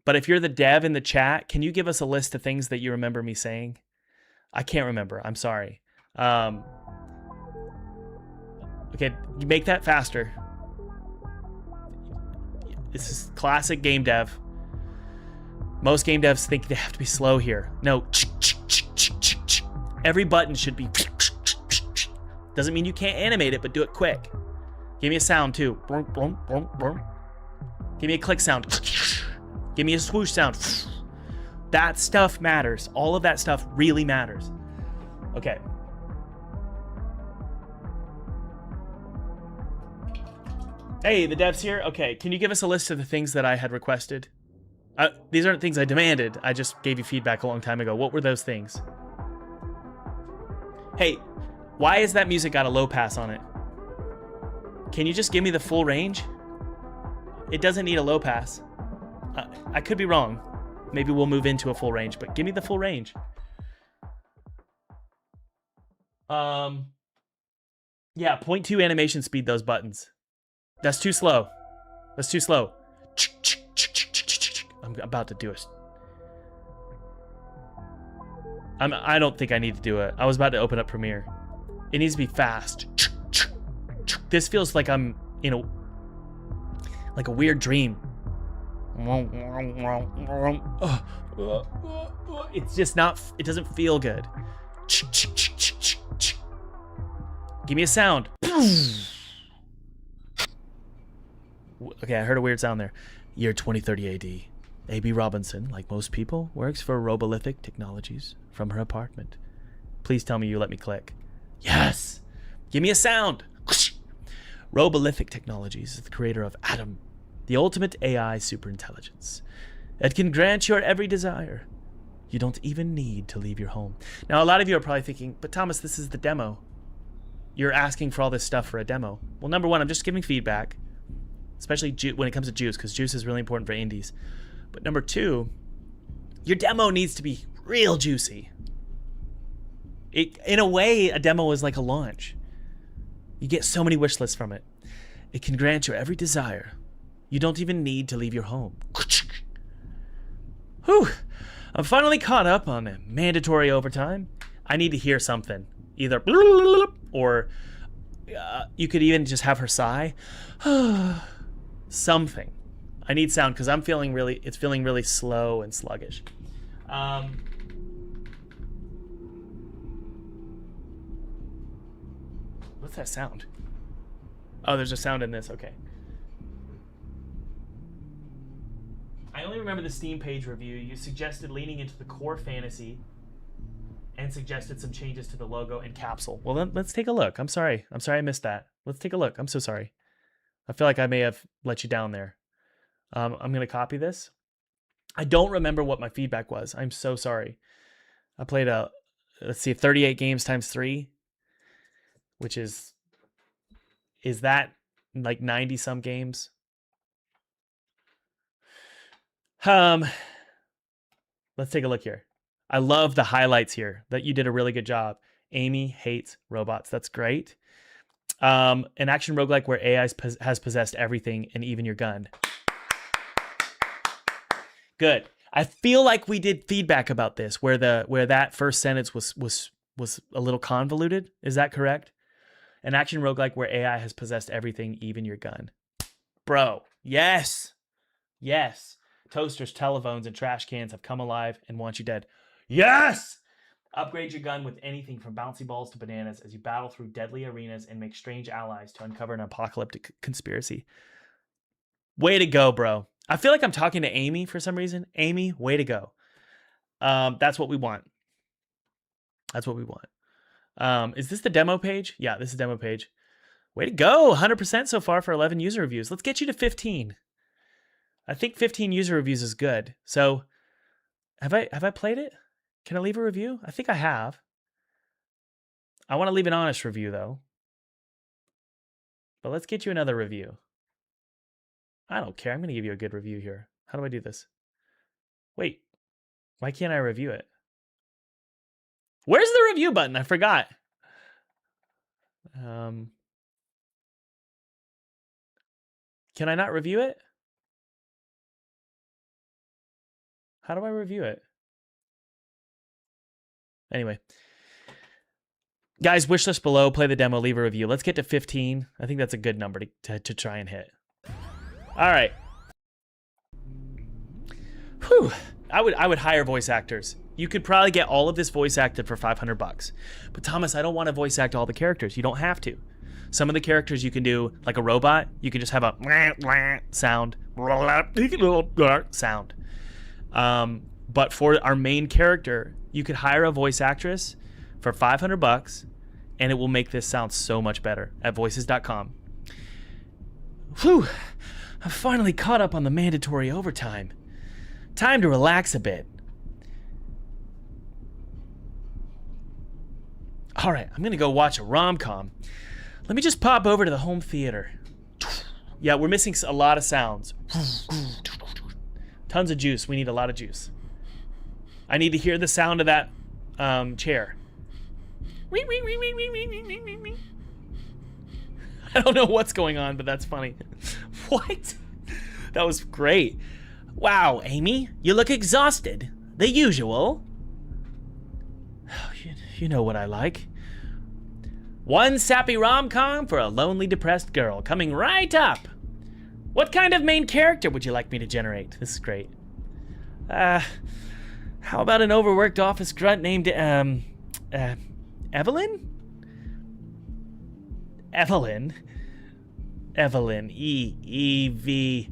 but if you're the dev in the chat, can you give us a list of things that you remember me saying? I can't remember. I'm sorry. Okay, you make that faster. This is classic game dev. Most game devs think they have to be slow here. No. Every button should be. Doesn't mean you can't animate it, but do it quick. Give me a sound too. Give me a click sound. Give me a swoosh sound. That stuff matters. All of that stuff really matters. Okay. Hey, the dev's here. Okay, can you give us a list of the things that I had requested? These aren't things I demanded. I just gave you feedback a long time ago. What were those things? Hey, why has that music got a low pass on it? Can you just give me the full range? It doesn't need a low pass. I could be wrong. Maybe we'll move into a full range, but give me the full range. Yeah, 0.2 animation speed those buttons. That's too slow. That's too slow. I'm about to do it. I don't think I need to do it. I was about to open up Premiere. It needs to be fast. This feels like I'm in a weird dream. It's just not, it doesn't feel good. Give me a sound. Okay, I heard a weird sound there. Year 2030 AD. A.B. Robinson, like most people, works for Robothic Technologies from her apartment. Please tell me you let me click. Yes! Give me a sound! Robothic Technologies is the creator of Adam, the ultimate AI superintelligence. It can grant your every desire. You don't even need to leave your home. Now, a lot of you are probably thinking, but Thomas, this is the demo. You're asking for all this stuff for a demo. Well, number one, I'm just giving feedback, especially when it comes to juice, because juice is really important for indies. But number two, your demo needs to be real juicy. In a way, a demo is like a launch. You get so many wish lists from it. It can grant your every desire. You don't even need to leave your home. Whew. I'm finally caught up on mandatory overtime. I need to hear something. Either or you could even just have her sigh. Something. I need sound because it's feeling really slow and sluggish. What's that sound? Oh, there's a sound in this. Okay. I only remember the Steam page review. You suggested leaning into the core fantasy and suggested some changes to the logo and capsule. Well, then let's take a look. I'm sorry I missed that. Let's take a look. I'm so sorry. I feel like I may have let you down there. I'm going to copy this. I don't remember what my feedback was. I'm so sorry. I played 38 games times 3, which is that like 90 some games? Let's take a look here. I love the highlights here that you did a really good job. Amy hates robots. That's great. An action roguelike where AI has possessed everything and even your gun. Good. I feel like we did feedback about this where that first sentence was a little convoluted. Is that correct? An action roguelike where AI has possessed everything, even your gun. Bro, yes. Yes. Toasters, telephones, and trash cans have come alive and want you dead. Yes! Upgrade your gun with anything from bouncy balls to bananas as you battle through deadly arenas and make strange allies to uncover an apocalyptic conspiracy. Way to go, bro. I feel like I'm talking to Amy for some reason. Amy, way to go. That's what we want. That's what we want. Is this the demo page? Yeah, this is the demo page. Way to go. 100% so far for 11 user reviews. Let's get you to 15. I think 15 user reviews is good. So have I played it? Can I leave a review? I think I have. I want to leave an honest review though. But let's get you another review. I don't care. I'm going to give you a good review here. How do I do this? Wait. Why can't I review it? Where's the review button? I forgot. Can I not review it? How do I review it? Anyway. Guys, wishlist below, play the demo, leave a review. Let's get to 15. I think that's a good number to try and hit. All right. Whew. I would hire voice actors. You could probably get all of this voice acted for $500. But Thomas, I don't want to voice act all the characters. You don't have to. Some of the characters you can do, like a robot, you can just have a sound. Sound. But for our main character, you could hire a voice actress for $500 and it will make this sound so much better at voices.com. Whew. I'm finally caught up on the mandatory overtime. Time to relax a bit. All right, I'm gonna go watch a rom-com. Let me just pop over to the home theater. Yeah, we're missing a lot of sounds. Tons of juice. We need a lot of juice. I need to hear the sound of that chair. I don't know what's going on, but that's funny. What? That was great. Wow, Amy, you look exhausted. The usual. You know what I like. One sappy rom-com for a lonely, depressed girl coming right up. What kind of main character would you like me to generate? This is great. How about an overworked office grunt named, Evelyn? Evelyn, E-E-V.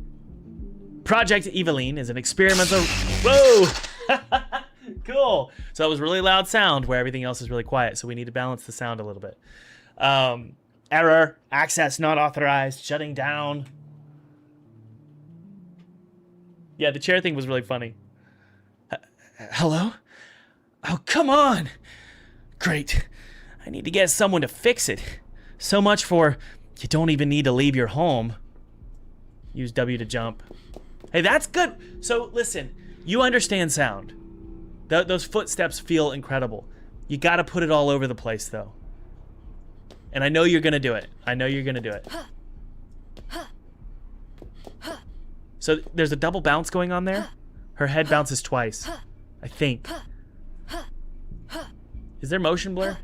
Project Evelyn is an experimental... Whoa! Cool. So that was really loud sound where everything else is really quiet. So we need to balance the sound a little bit. Error. Access not authorized. Shutting down. Yeah, the chair thing was really funny. Hello? Oh, come on. Great. I need to get someone to fix it. So much for you don't even need to leave your home. Use W to jump. Hey, that's good. So listen, you understand sound. Those footsteps feel incredible. You got to put it all over the place, though. And I know you're going to do it. I know you're going to do it. So there's a double bounce going on there. Her head bounces twice, I think. Is there motion blur?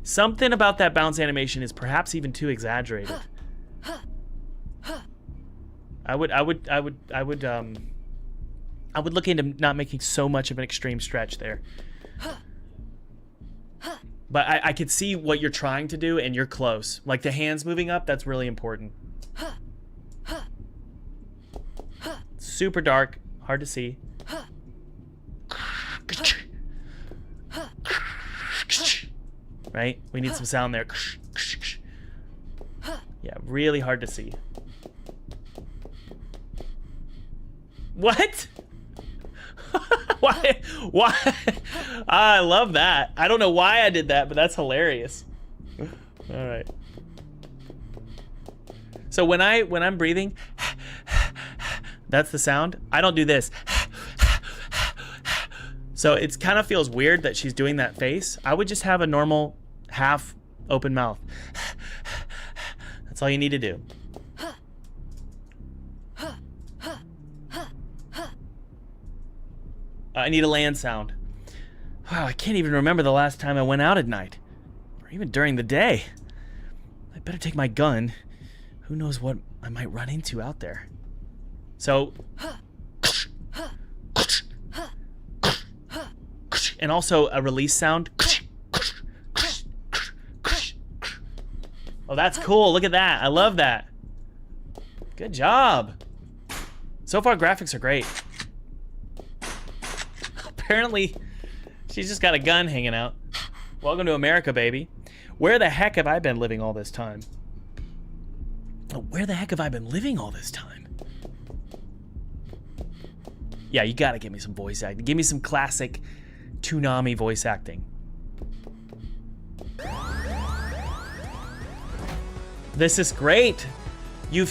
Something about that bounce animation is perhaps even too exaggerated. I would look into not making so much of an extreme stretch there. But I could see what you're trying to do, and you're close. Like the hands moving up, that's really important. Super dark, hard to see. Right? We need some sound there. Yeah, really hard to see. What? Why? I love that. I don't know why I did that, but that's hilarious. All right. So when I'm breathing, that's the sound. I don't do this. So it kind of feels weird that she's doing that face. I would just have a normal half open mouth. That's all you need to do. I need a land sound. Wow, I can't even remember the last time I went out at night. Or even during the day. I better take my gun. Who knows what I might run into out there. So... And also a release sound. Oh, that's cool. Look at that. I love that. Good job. So far, graphics are great. Apparently, she's just got a gun hanging out. Welcome to America, baby. Where the heck have I been living all this time? Oh, where the heck have I been living all this time? Yeah, you gotta give me some voice acting. Give me some classic Toonami voice acting. This is great. You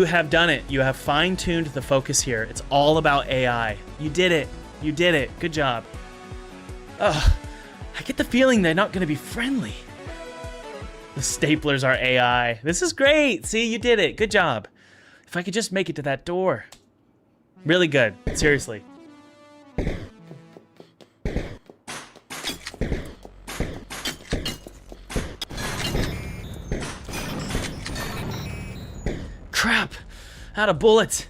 have done it. You have fine-tuned the focus here. It's all about AI. You did it. You did it. Good job. Ugh. I get the feeling they're not going to be friendly. The staplers are AI. This is great. See, you did it. Good job. If I could just make it to that door. Really good. Seriously. Crap. Out of bullets.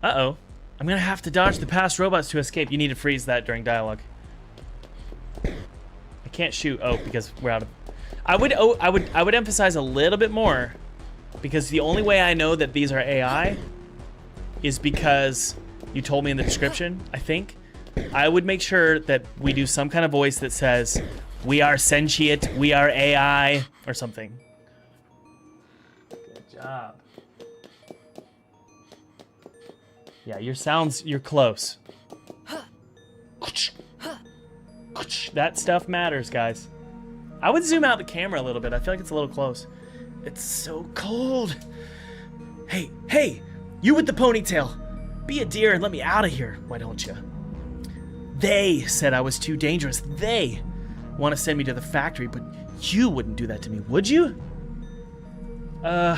Uh-oh. I'm gonna have to dodge the past robots to escape. You need to freeze that during dialogue. I can't shoot. Oh, because we're out of... I would emphasize a little bit more, because the only way I know that these are AI is because you told me in the description, I think. I would make sure that we do some kind of voice that says, "We are sentient, we are AI," or something. Good job. Yeah, you're close. That stuff matters, guys. I would zoom out the camera a little bit. I feel like it's a little close. It's so cold. Hey, you with the ponytail. Be a dear and let me out of here, why don't you? They said I was too dangerous. They want to send me to the factory, but you wouldn't do that to me, would you? Well,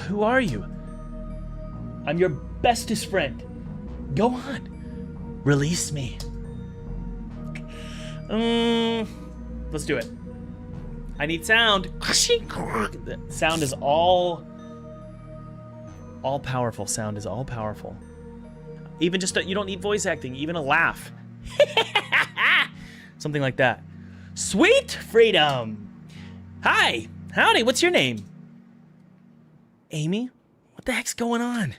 who are you? I'm your bestest friend. Go on. Release me. Let's do it. I need sound. Sound is all powerful. Sound is all powerful. Even just you don't need voice acting. Even a laugh. Something like that. Sweet freedom. Hi. Howdy. What's your name? Amy? What the heck's going on?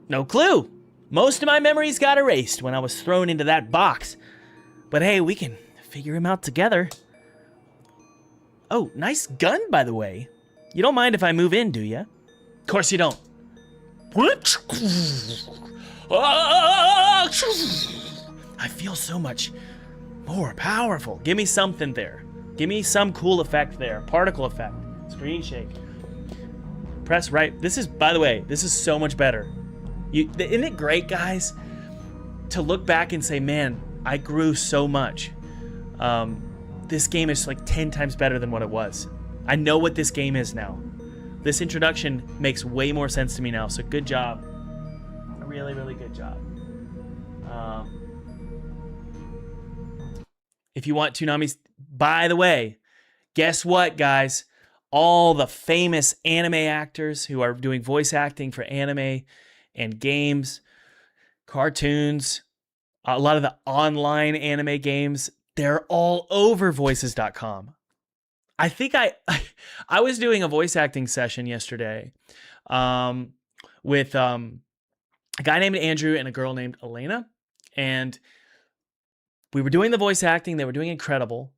No clue. Most of my memories got erased when I was thrown into that box. But hey, we can figure him out together. Oh, nice gun, by the way. You don't mind if I move in, do you? Of course you don't. I feel so much more powerful. Give me something there. Give me some cool effect there. Particle effect. Screen shake. Press right. This is, by the way, this is so much better. Isn't it great, guys? To look back and say, man, I grew so much. This game is like 10 times better than what it was. I know what this game is now. This introduction makes way more sense to me now, so good job. A really, really good job. If you want Toonami's, by the way, guess what, guys? All the famous anime actors who are doing voice acting for anime and games, cartoons, a lot of the online anime games, they're all over voices.com. I think I was doing a voice acting session yesterday with a guy named Andrew and a girl named Elena. And we were doing the voice acting. They were doing incredible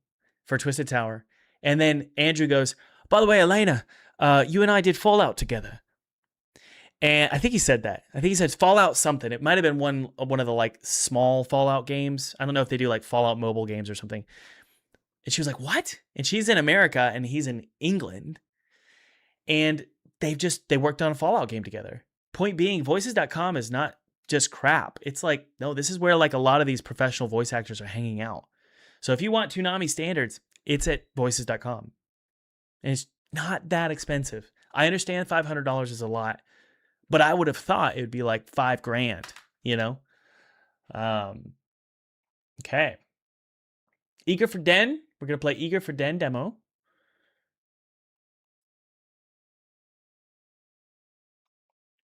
for Twisted Tower. And then Andrew goes, by the way, Elena, you and I did Fallout together. And I think he said that. I think he said Fallout something. It might have been one of the like small Fallout games. I don't know if they do like Fallout mobile games or something. And she was like, what? And she's in America and he's in England. And they worked on a Fallout game together. Point being, voices.com is not just crap. It's like, no, this is where like a lot of these professional voice actors are hanging out. So if you want Toonami standards, it's at voices.com. And it's not that expensive. I understand $500 is a lot, but I would have thought it would be like $5,000, you know? Okay. Eager for Den. We're going to play Eager for Den demo.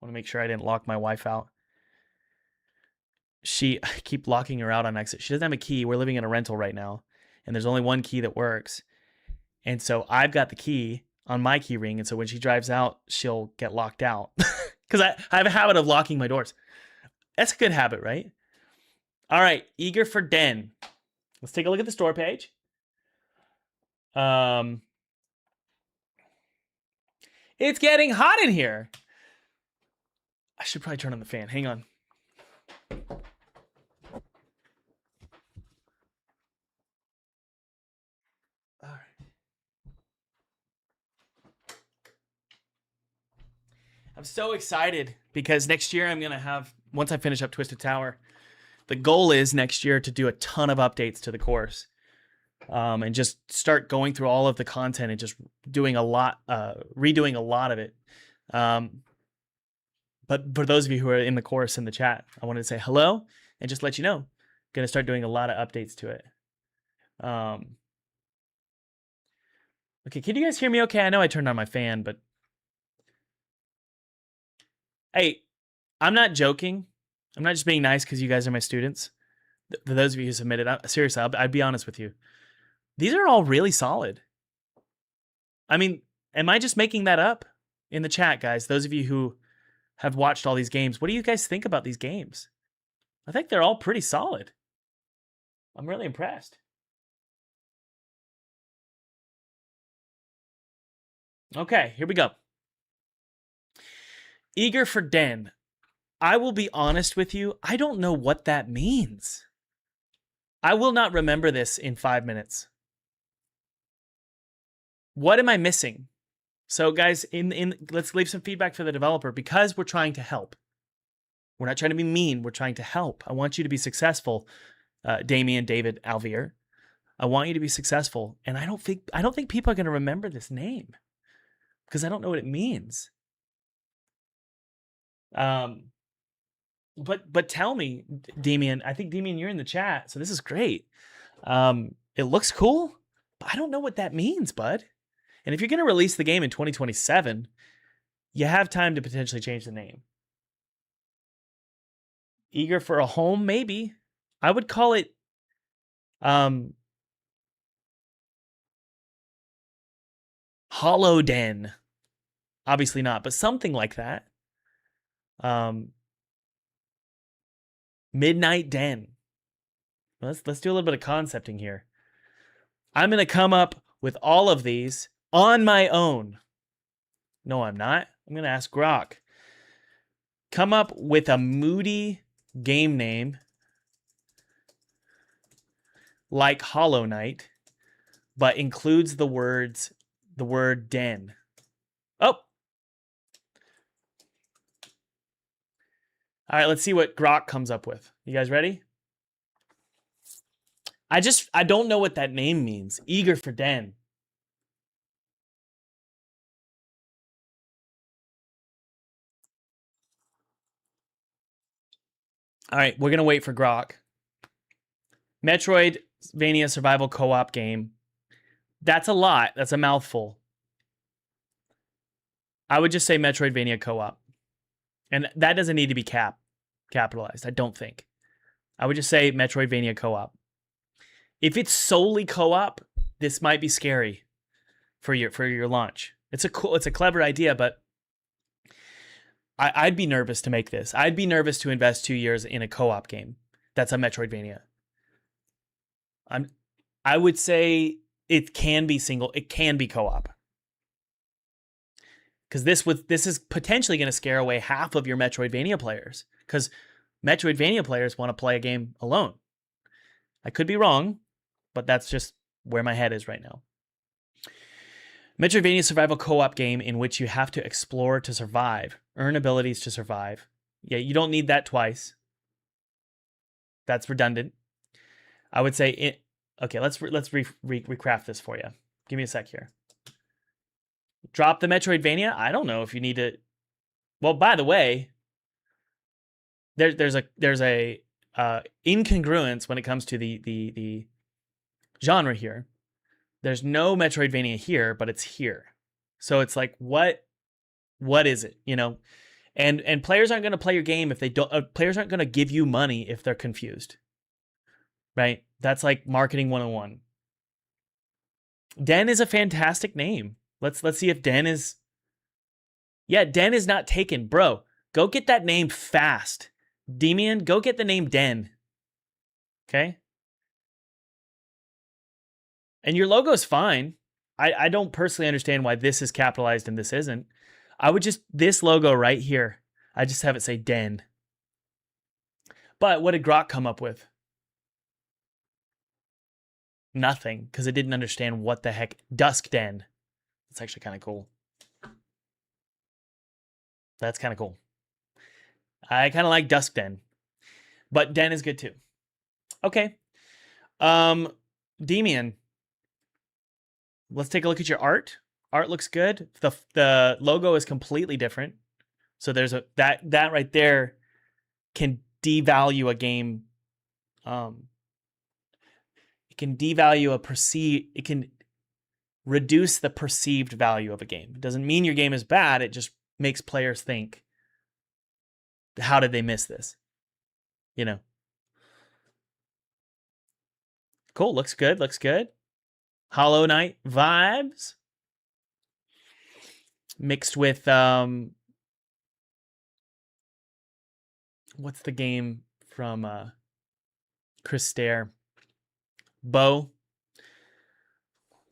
I want to make sure I didn't lock my wife out. I keep locking her out on exit. She doesn't have a key. We're living in a rental right now, and there's only one key that works. And so I've got the key on my key ring, and so when she drives out, she'll get locked out. Because I have a habit of locking my doors. That's a good habit, right? All right, Eager for Den. Let's take a look at the store page. It's getting hot in here. I should probably turn on the fan. Hang on. All right. I'm so excited because next year I'm going to have, once I finish up Twisted Tower, the goal is next year to do a ton of updates to the course. And just start going through all of the content and just doing a lot, redoing a lot of it. But for those of you who are in the course in the chat, I wanted to say hello and just let you know, going to start doing a lot of updates to it. Okay, can you guys hear me okay? I know I turned on my fan, but hey, I'm not joking. I'm not just being nice because you guys are my students. For those of you who submitted, seriously, I'd be honest with you. These are all really solid. I mean, am I just making that up? In the chat, guys, those of you who have watched all these games, what do you guys think about these games? I think they're all pretty solid. I'm really impressed. Okay, here we go. Eager for Den. I will be honest with you, I don't know what that means. I will not remember this in 5 minutes. What am I missing? So guys, let's leave some feedback for the developer because we're trying to help. We're not trying to be mean. We're trying to help. I want you to be successful, Damien, David, Alvier. I want you to be successful, and I don't think people are going to remember this name because I don't know what it means. But tell me, Damien. I think Damien, you're in the chat, so this is great. It looks cool, but I don't know what that means, bud. And if you're going to release the game in 2027, you have time to potentially change the name. Eager for a home, maybe. I would call it Hollow Den. Obviously not, but something like that. Midnight Den. Let's do a little bit of concepting here. I'm going to come up with all of these on my own. No, I'm not. I'm going to ask Grok. Come up with a moody game name like Hollow Knight, but includes the word den. Oh. All right, let's see what Grok comes up with. You guys ready? I don't know what that name means. Eager for Den. All right, we're going to wait for Grok. Metroid Metroidvania survival co-op game. That's a lot. That's a mouthful. I would just say Metroidvania co-op. And that doesn't need to be capitalized, I don't think. I would just say Metroidvania co-op. If it's solely co-op, this might be scary for your launch. It's a clever idea, but I'd be nervous to make this. I'd be nervous to invest 2 years in a co-op game that's a Metroidvania. I would say it can be single. It can be co-op. Because this is potentially going to scare away half of your Metroidvania players. Because Metroidvania players want to play a game alone. I could be wrong, but that's just where my head is right now. Metroidvania survival co-op game in which you have to explore to survive, earn abilities to survive. Yeah, you don't need that twice. That's redundant. I would say okay, let's recraft this for you. Give me a sec here. Drop the Metroidvania. I don't know if you need to. Well, by the way, there's a incongruence when it comes to the genre here. There's no Metroidvania here, but it's here. So it's like, what is it? You know, and players aren't going to play your game if they don't. Players aren't going to give you money if they're confused. Right? That's like marketing 101. Den is a fantastic name. Let's see if Den is. Yeah, Den is not taken, bro. Go get that name fast. Demian, go get the name Den. Okay? And your logo's fine. I don't personally understand why this is capitalized and this isn't. I would just, this logo right here, I just have it say Den. But what did Grok come up with? Nothing, because it didn't understand what the heck. Dusk Den. That's actually kind of cool. That's kind of cool. I kind of like Dusk Den. But Den is good too. Okay. Demian. Let's take a look at your art. Art looks good. The logo is completely different. So there's that right there can devalue a game. It can devalue it can reduce the perceived value of a game. It doesn't mean your game is bad. It just makes players think, how did they miss this? You know. Cool. Looks good. Looks good. Hollow Knight vibes. Mixed with, what's the game from Chris Stair? Bow.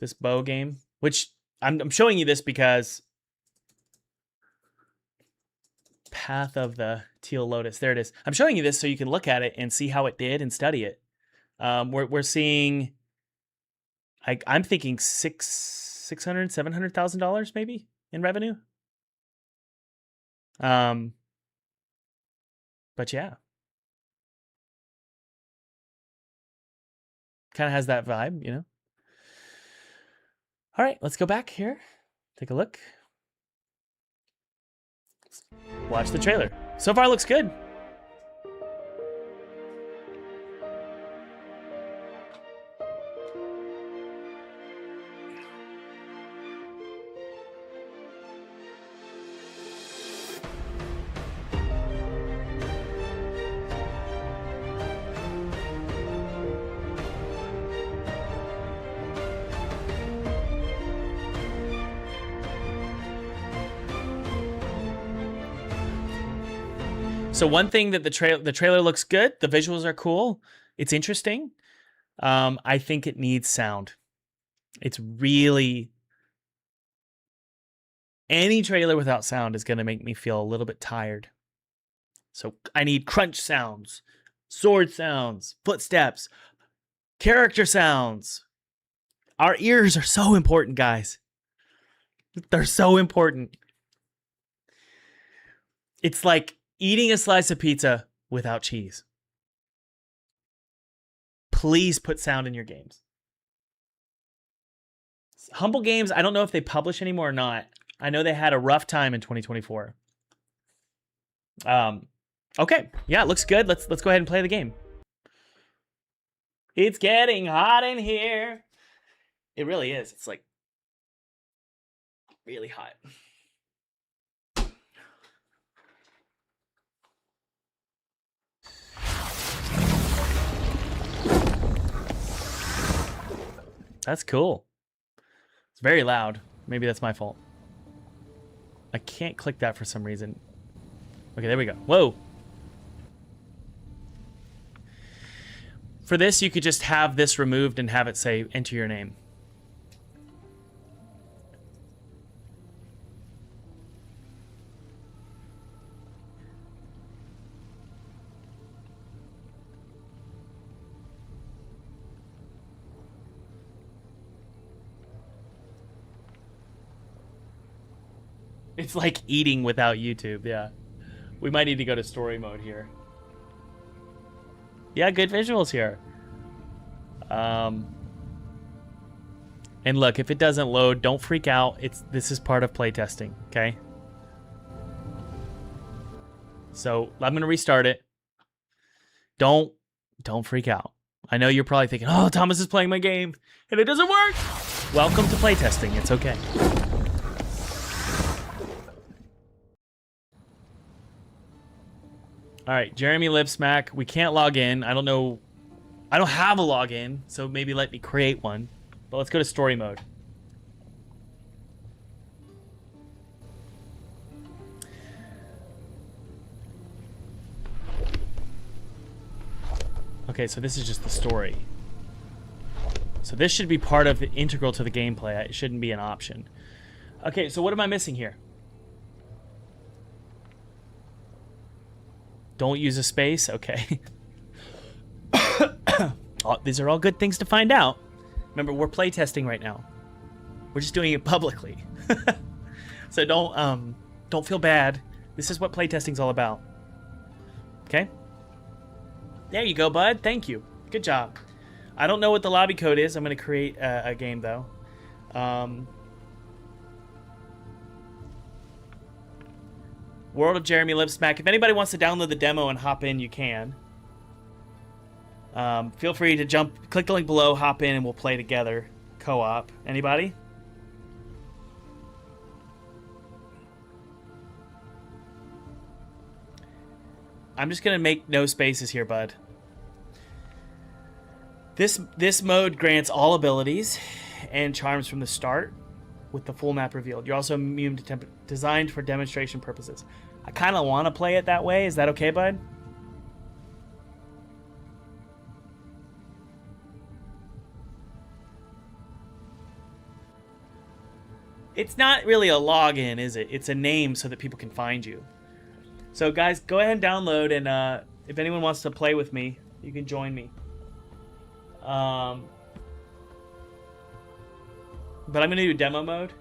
This Bow game, which I'm showing you this because Path of the Teal Lotus. There it is. I'm showing you this so you can look at it and see how it did and study it. We're seeing, I'm thinking $700,000 maybe in revenue. But yeah, kind of has that vibe, you know. All right, let's go back here. Take a look. Watch the trailer. So far, looks good. So one thing that the trailer looks good. The visuals are cool. It's interesting. I think it needs sound. It's really, any trailer without sound is going to make me feel a little bit tired. So I need crunch sounds, sword sounds, footsteps, character sounds. Our ears are so important, guys. They're so important. It's like eating a slice of pizza without cheese. Please put sound in your games. Humble Games, I don't know if they publish anymore or not. I know they had a rough time in 2024. Okay. Yeah, it looks good. Let's go ahead and play the game. It's getting hot in here. It really is. It's like really hot. That's cool. It's very loud. Maybe that's my fault. I can't click that for some reason. Okay, there we go. Whoa. For this, you could just have this removed and have it say, enter your name. It's like eating without YouTube, yeah. We might need to go to story mode here. Yeah, good visuals here. And look, if it doesn't load, don't freak out. This is part of playtesting, okay? So I'm gonna restart it. Don't freak out. I know you're probably thinking, oh, Thomas is playing my game and it doesn't work. Welcome to playtesting. It's okay. All right, Jeremy Lipsmack. We can't log in. I don't know. I don't have a login, so maybe let me create one. But let's go to story mode. Okay, so this is just the story. So this should be part of the integral to the gameplay. It shouldn't be an option. Okay, so what am I missing here? Don't use a space? Okay. Oh, these are all good things to find out. Remember, we're playtesting right now. We're just doing it publicly. So don't feel bad. This is what playtesting's all about. Okay? There you go, bud. Thank you. Good job. I don't know what the lobby code is. I'm going to create a game, though. World of Jeremy Lipsmack. If anybody wants to download the demo and hop in, you can. Feel free to click the link below, hop in, and we'll play together. Co-op. Anybody? I'm just going to make no spaces here, bud. This mode grants all abilities and charms from the start with the full map revealed. You're also immune to designed for demonstration purposes. I kind of want to play it that way. Is that okay, bud? It's not really a login, is it? It's a name so that people can find you. So guys, go ahead and download, and if anyone wants to play with me, you can join me. But I'm going to do demo mode.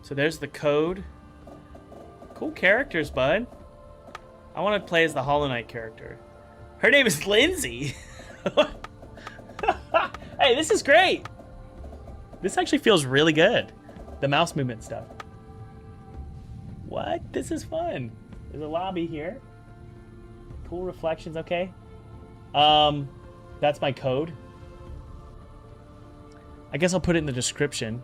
So there's the code. Cool characters, bud. I want to play as the Hollow Knight character. Her name is Lindsay. Hey, this is great. This actually feels really good. The mouse movement stuff. What? This is fun. There's a lobby here. Cool reflections, okay. That's my code. I guess I'll put it in the description.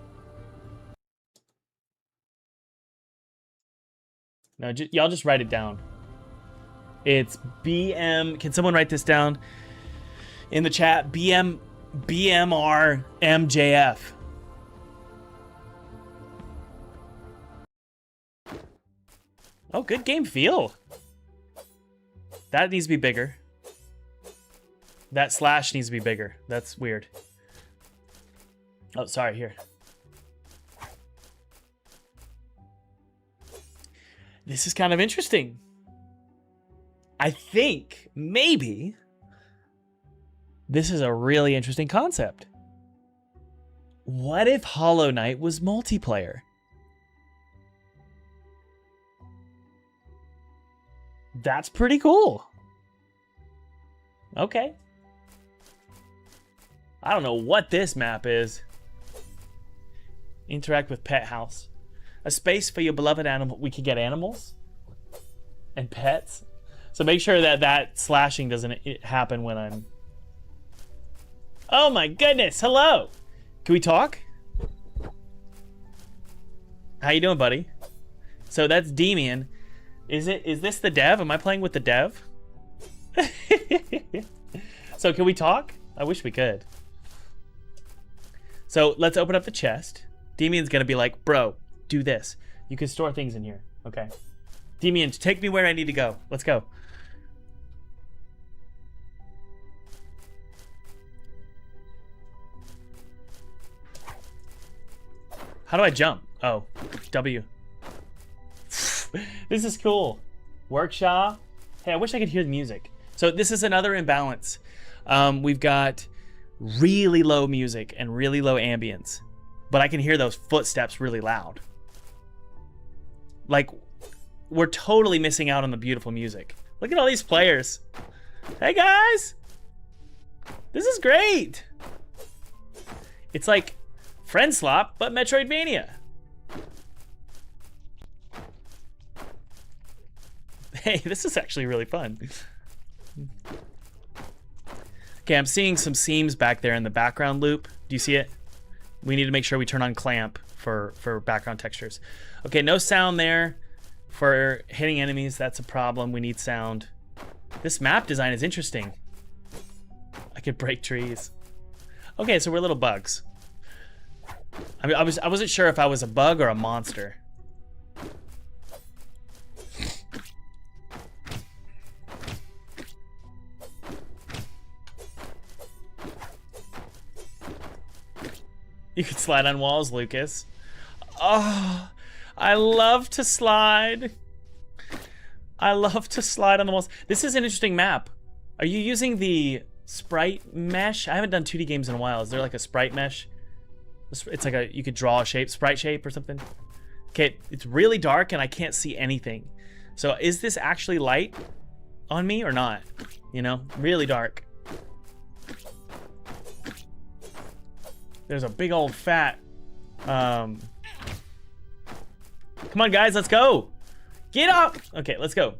No, y'all just write it down. It's BM. Can someone write this down in the chat? BMRMJF. Oh, good game feel. That needs to be bigger. That slash needs to be bigger. That's weird. Oh, sorry, here. This is kind of interesting. I think maybe this is a really interesting concept. What if Hollow Knight was multiplayer? That's pretty cool. Okay. I don't know what this map is. Interact with Pet House. A space for your beloved animal. We could get animals and pets. So make sure that that slashing doesn't happen when I'm... Oh my goodness, hello. Can we talk? How you doing, buddy? So that's Demian. Is this the dev? Am I playing with the dev? So can we talk? I wish we could. So let's open up the chest. Demian's gonna be like, bro, do this. You can store things in here. Okay. Demian, take me where I need to go. Let's go. How do I jump? Oh, W. This is cool. Workshop. Hey, I wish I could hear the music. So this is another imbalance. We've got really low music and really low ambience, but I can hear those footsteps really loud. Like, we're totally missing out on the beautiful music. Look at all these players. Hey guys! This is great! It's like Friend Slop, but Metroidvania. Hey, this is actually really fun. Okay, I'm seeing some seams back there in the background loop. Do you see it? We need to make sure we turn on clamp for background textures. Okay, no sound there for hitting enemies. That's a problem. We need sound. This map design is interesting. I could break trees. Okay, so we're little bugs. I mean, I wasn't sure if I was a bug or a monster. You can slide on walls, Lucas. Oh, I love to slide. I love to slide on the walls. This is an interesting map. Are you using the sprite mesh? I haven't done 2D games in a while. Is there like a sprite mesh? It's like a, you could draw a shape, sprite shape or something. Okay, it's really dark and I can't see anything. So is this actually light on me or not? You know, really dark. There's a big old fat, come on guys, let's go. Get up. Okay, let's go.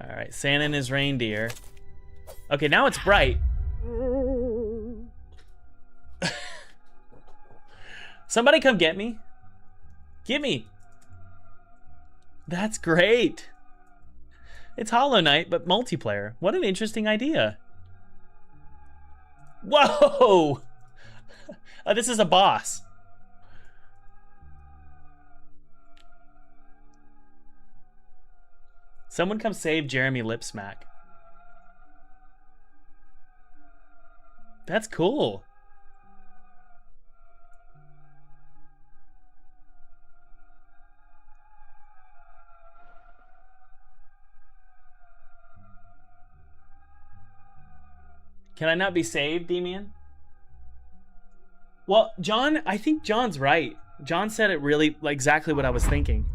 All right, Santa and his reindeer. Okay, now it's bright. Somebody come get me. Get me. That's great. It's Hollow Knight, but multiplayer. What an interesting idea. Whoa! This is a boss. Someone come save Jeremy Lipsmack. That's cool. Can I not be saved, Demian? Well, John, I think John's right. John said it really, like, exactly what I was thinking.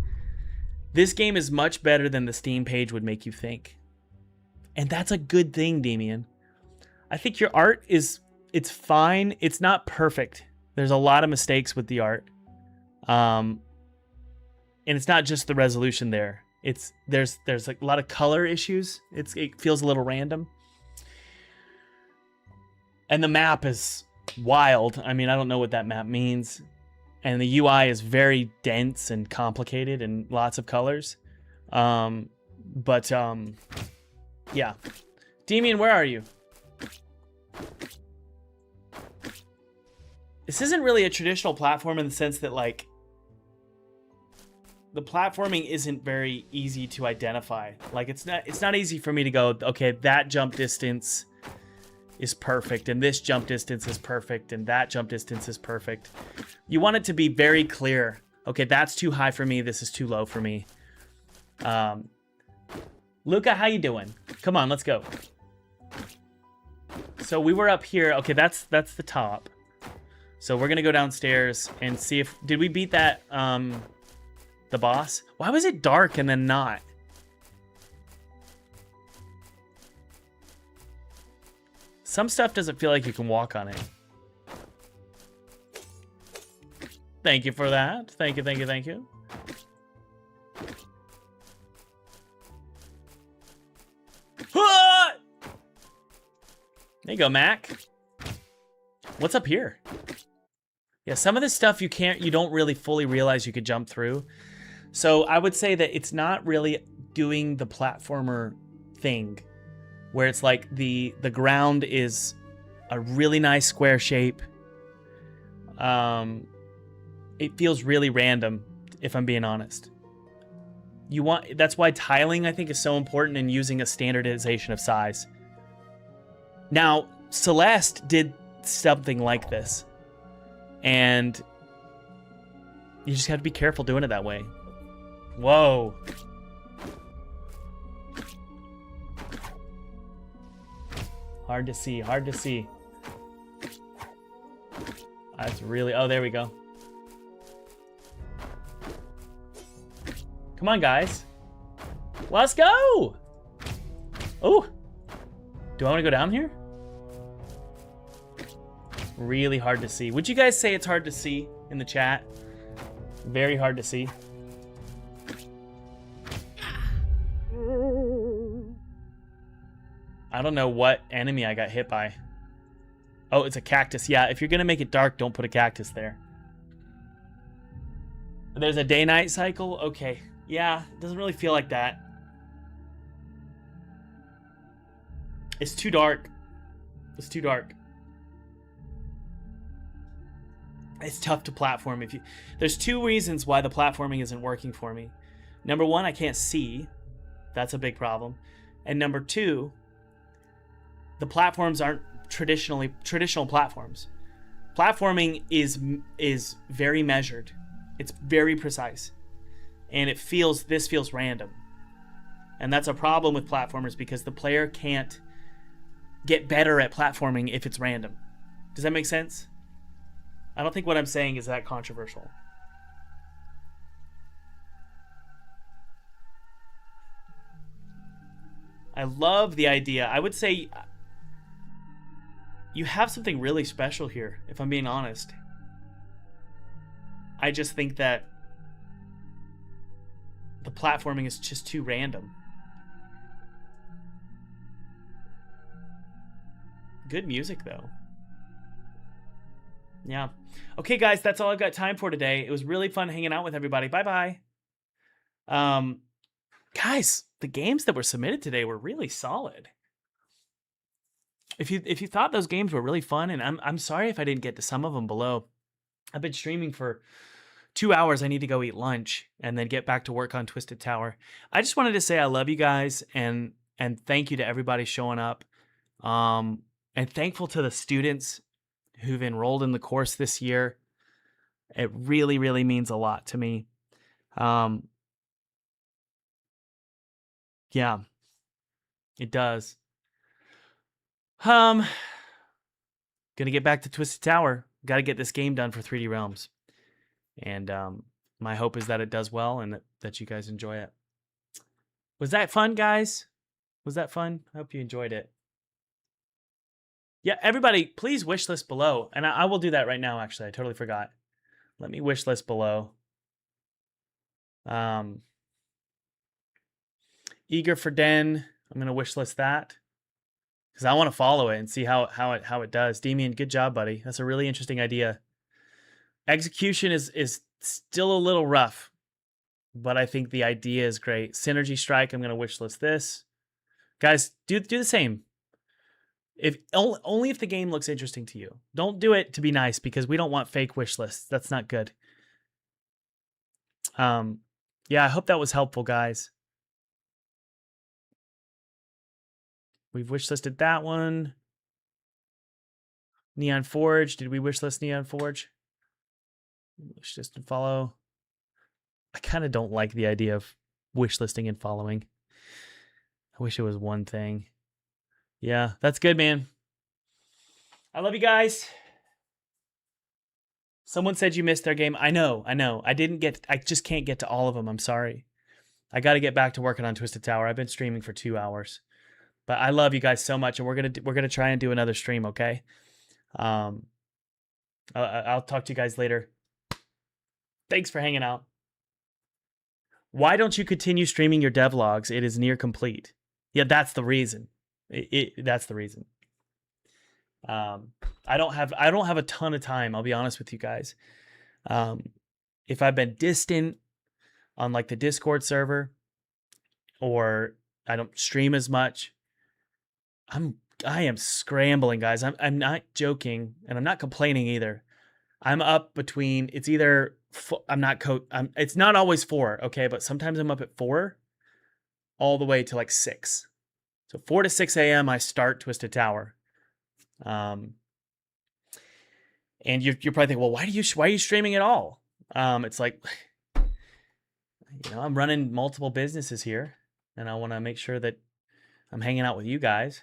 This game is much better than the Steam page would make you think. And that's a good thing, Demian. I think your art is, it's fine. It's not perfect. There's a lot of mistakes with the art. And it's not just the resolution there. There's like a lot of color issues. It feels a little random. And the map is wild. I mean, I don't know what that map means. And the UI is very dense and complicated and lots of colors. Yeah. Demian, where are you? This isn't really a traditional platform in the sense that, like, the platforming isn't very easy to identify. Like, it's not easy for me to go, okay, that jump distance is perfect, and this jump distance is perfect, and that jump distance is perfect. You want it to be very clear. Okay, that's too high for me, this is too low for me. Luca, how you doing? Come on, let's go. So we were up here. Okay, that's the top. So we're gonna go downstairs and see if, did we beat that, the boss? Why was it dark and then not? Some stuff doesn't feel like you can walk on it. Thank you for that. Thank you, thank you, thank you. There you go, Mac. What's up here? Yeah, some of this stuff you don't really fully realize you could jump through. So I would say that it's not really doing the platformer thing where it's like the ground is a really nice square shape. It feels really random, if I'm being honest. That's why tiling, I think, is so important in using a standardization of size. Now, Celeste did something like this, and you just have to be careful doing it that way. Whoa. Hard to see, hard to see. That's really... Oh, there we go. Come on, guys. Let's go! Oh! Do I want to go down here? Really hard to see. Would you guys say it's hard to see in the chat? Very hard to see. I don't know what enemy I got hit by. Oh, it's a cactus. Yeah, if you're going to make it dark, don't put a cactus there. There's a day-night cycle? Okay. Yeah, it doesn't really feel like that. It's too dark. It's too dark. It's tough to platform. There's two reasons why the platforming isn't working for me. Number one, I can't see. That's a big problem. And number two, the platforms aren't traditional platforms. Platforming is very measured. It's very precise. And this feels random. And that's a problem with platformers because the player can't get better at platforming if it's random. Does that make sense? I don't think what I'm saying is that controversial. I love the idea. I would say you have something really special here, if I'm being honest. I just think that the platforming is just too random. Good music, though. Yeah. Okay, guys, that's all I've got time for today. It was really fun hanging out with everybody. Bye-bye. Guys, the games that were submitted today were really solid. If you thought those games were really fun, and I'm sorry if I didn't get to some of them below. I've been streaming for 2 hours. I need to go eat lunch and then get back to work on Twisted Tower. I just wanted to say I love you guys and thank you to everybody showing up. And thankful to the students who've enrolled in the course this year. It really, really means a lot to me. Yeah, it does. Gonna get back to Twisted Tower. Got to get this game done for 3D Realms. And my hope is that it does well and that you guys enjoy it. Was that fun, guys? Was that fun? I hope you enjoyed it. Yeah, everybody, please wishlist below. And I will do that right now, actually. I totally forgot. Let me wishlist below. Eager for Den. I'm going to wishlist that. Because I want to follow it and see how it does. Damien, good job, buddy. That's a really interesting idea. Execution is still a little rough. But I think the idea is great. Synergy Strike, I'm going to wishlist this. Guys, do the same. If only if the game looks interesting to you. Don't do it to be nice because we don't want fake wish lists. That's not good. Yeah, I hope that was helpful, guys. We've wish listed that one. Neon Forge. Did we wish list Neon Forge? Wish list and follow. I kind of don't like the idea of wish listing and following. I wish it was one thing. Yeah, that's good, man. I love you guys. Someone said you missed their game. I know. I just can't get to all of them. I'm sorry. I got to get back to working on Twisted Tower. I've been streaming for 2 hours. But I love you guys so much, and we're gonna try and do another stream. Okay. Um, I'll talk to you guys later. Thanks for hanging out. Why don't you continue streaming your devlogs? It is near complete. Yeah, that's the reason. That's the reason. I don't have a ton of time. I'll be honest with you guys. If I've been distant on like the Discord server, or I don't stream as much, I am scrambling, guys. I'm not joking, and I'm not complaining either. I'm up between, it's either it's not always 4, okay, but sometimes I'm up at 4 all the way to like 6. So 4 to 6 a.m. I start Twisted Tower. And you're probably thinking, well, why are you streaming at all? It's like, I'm running multiple businesses here, and I want to make sure that I'm hanging out with you guys.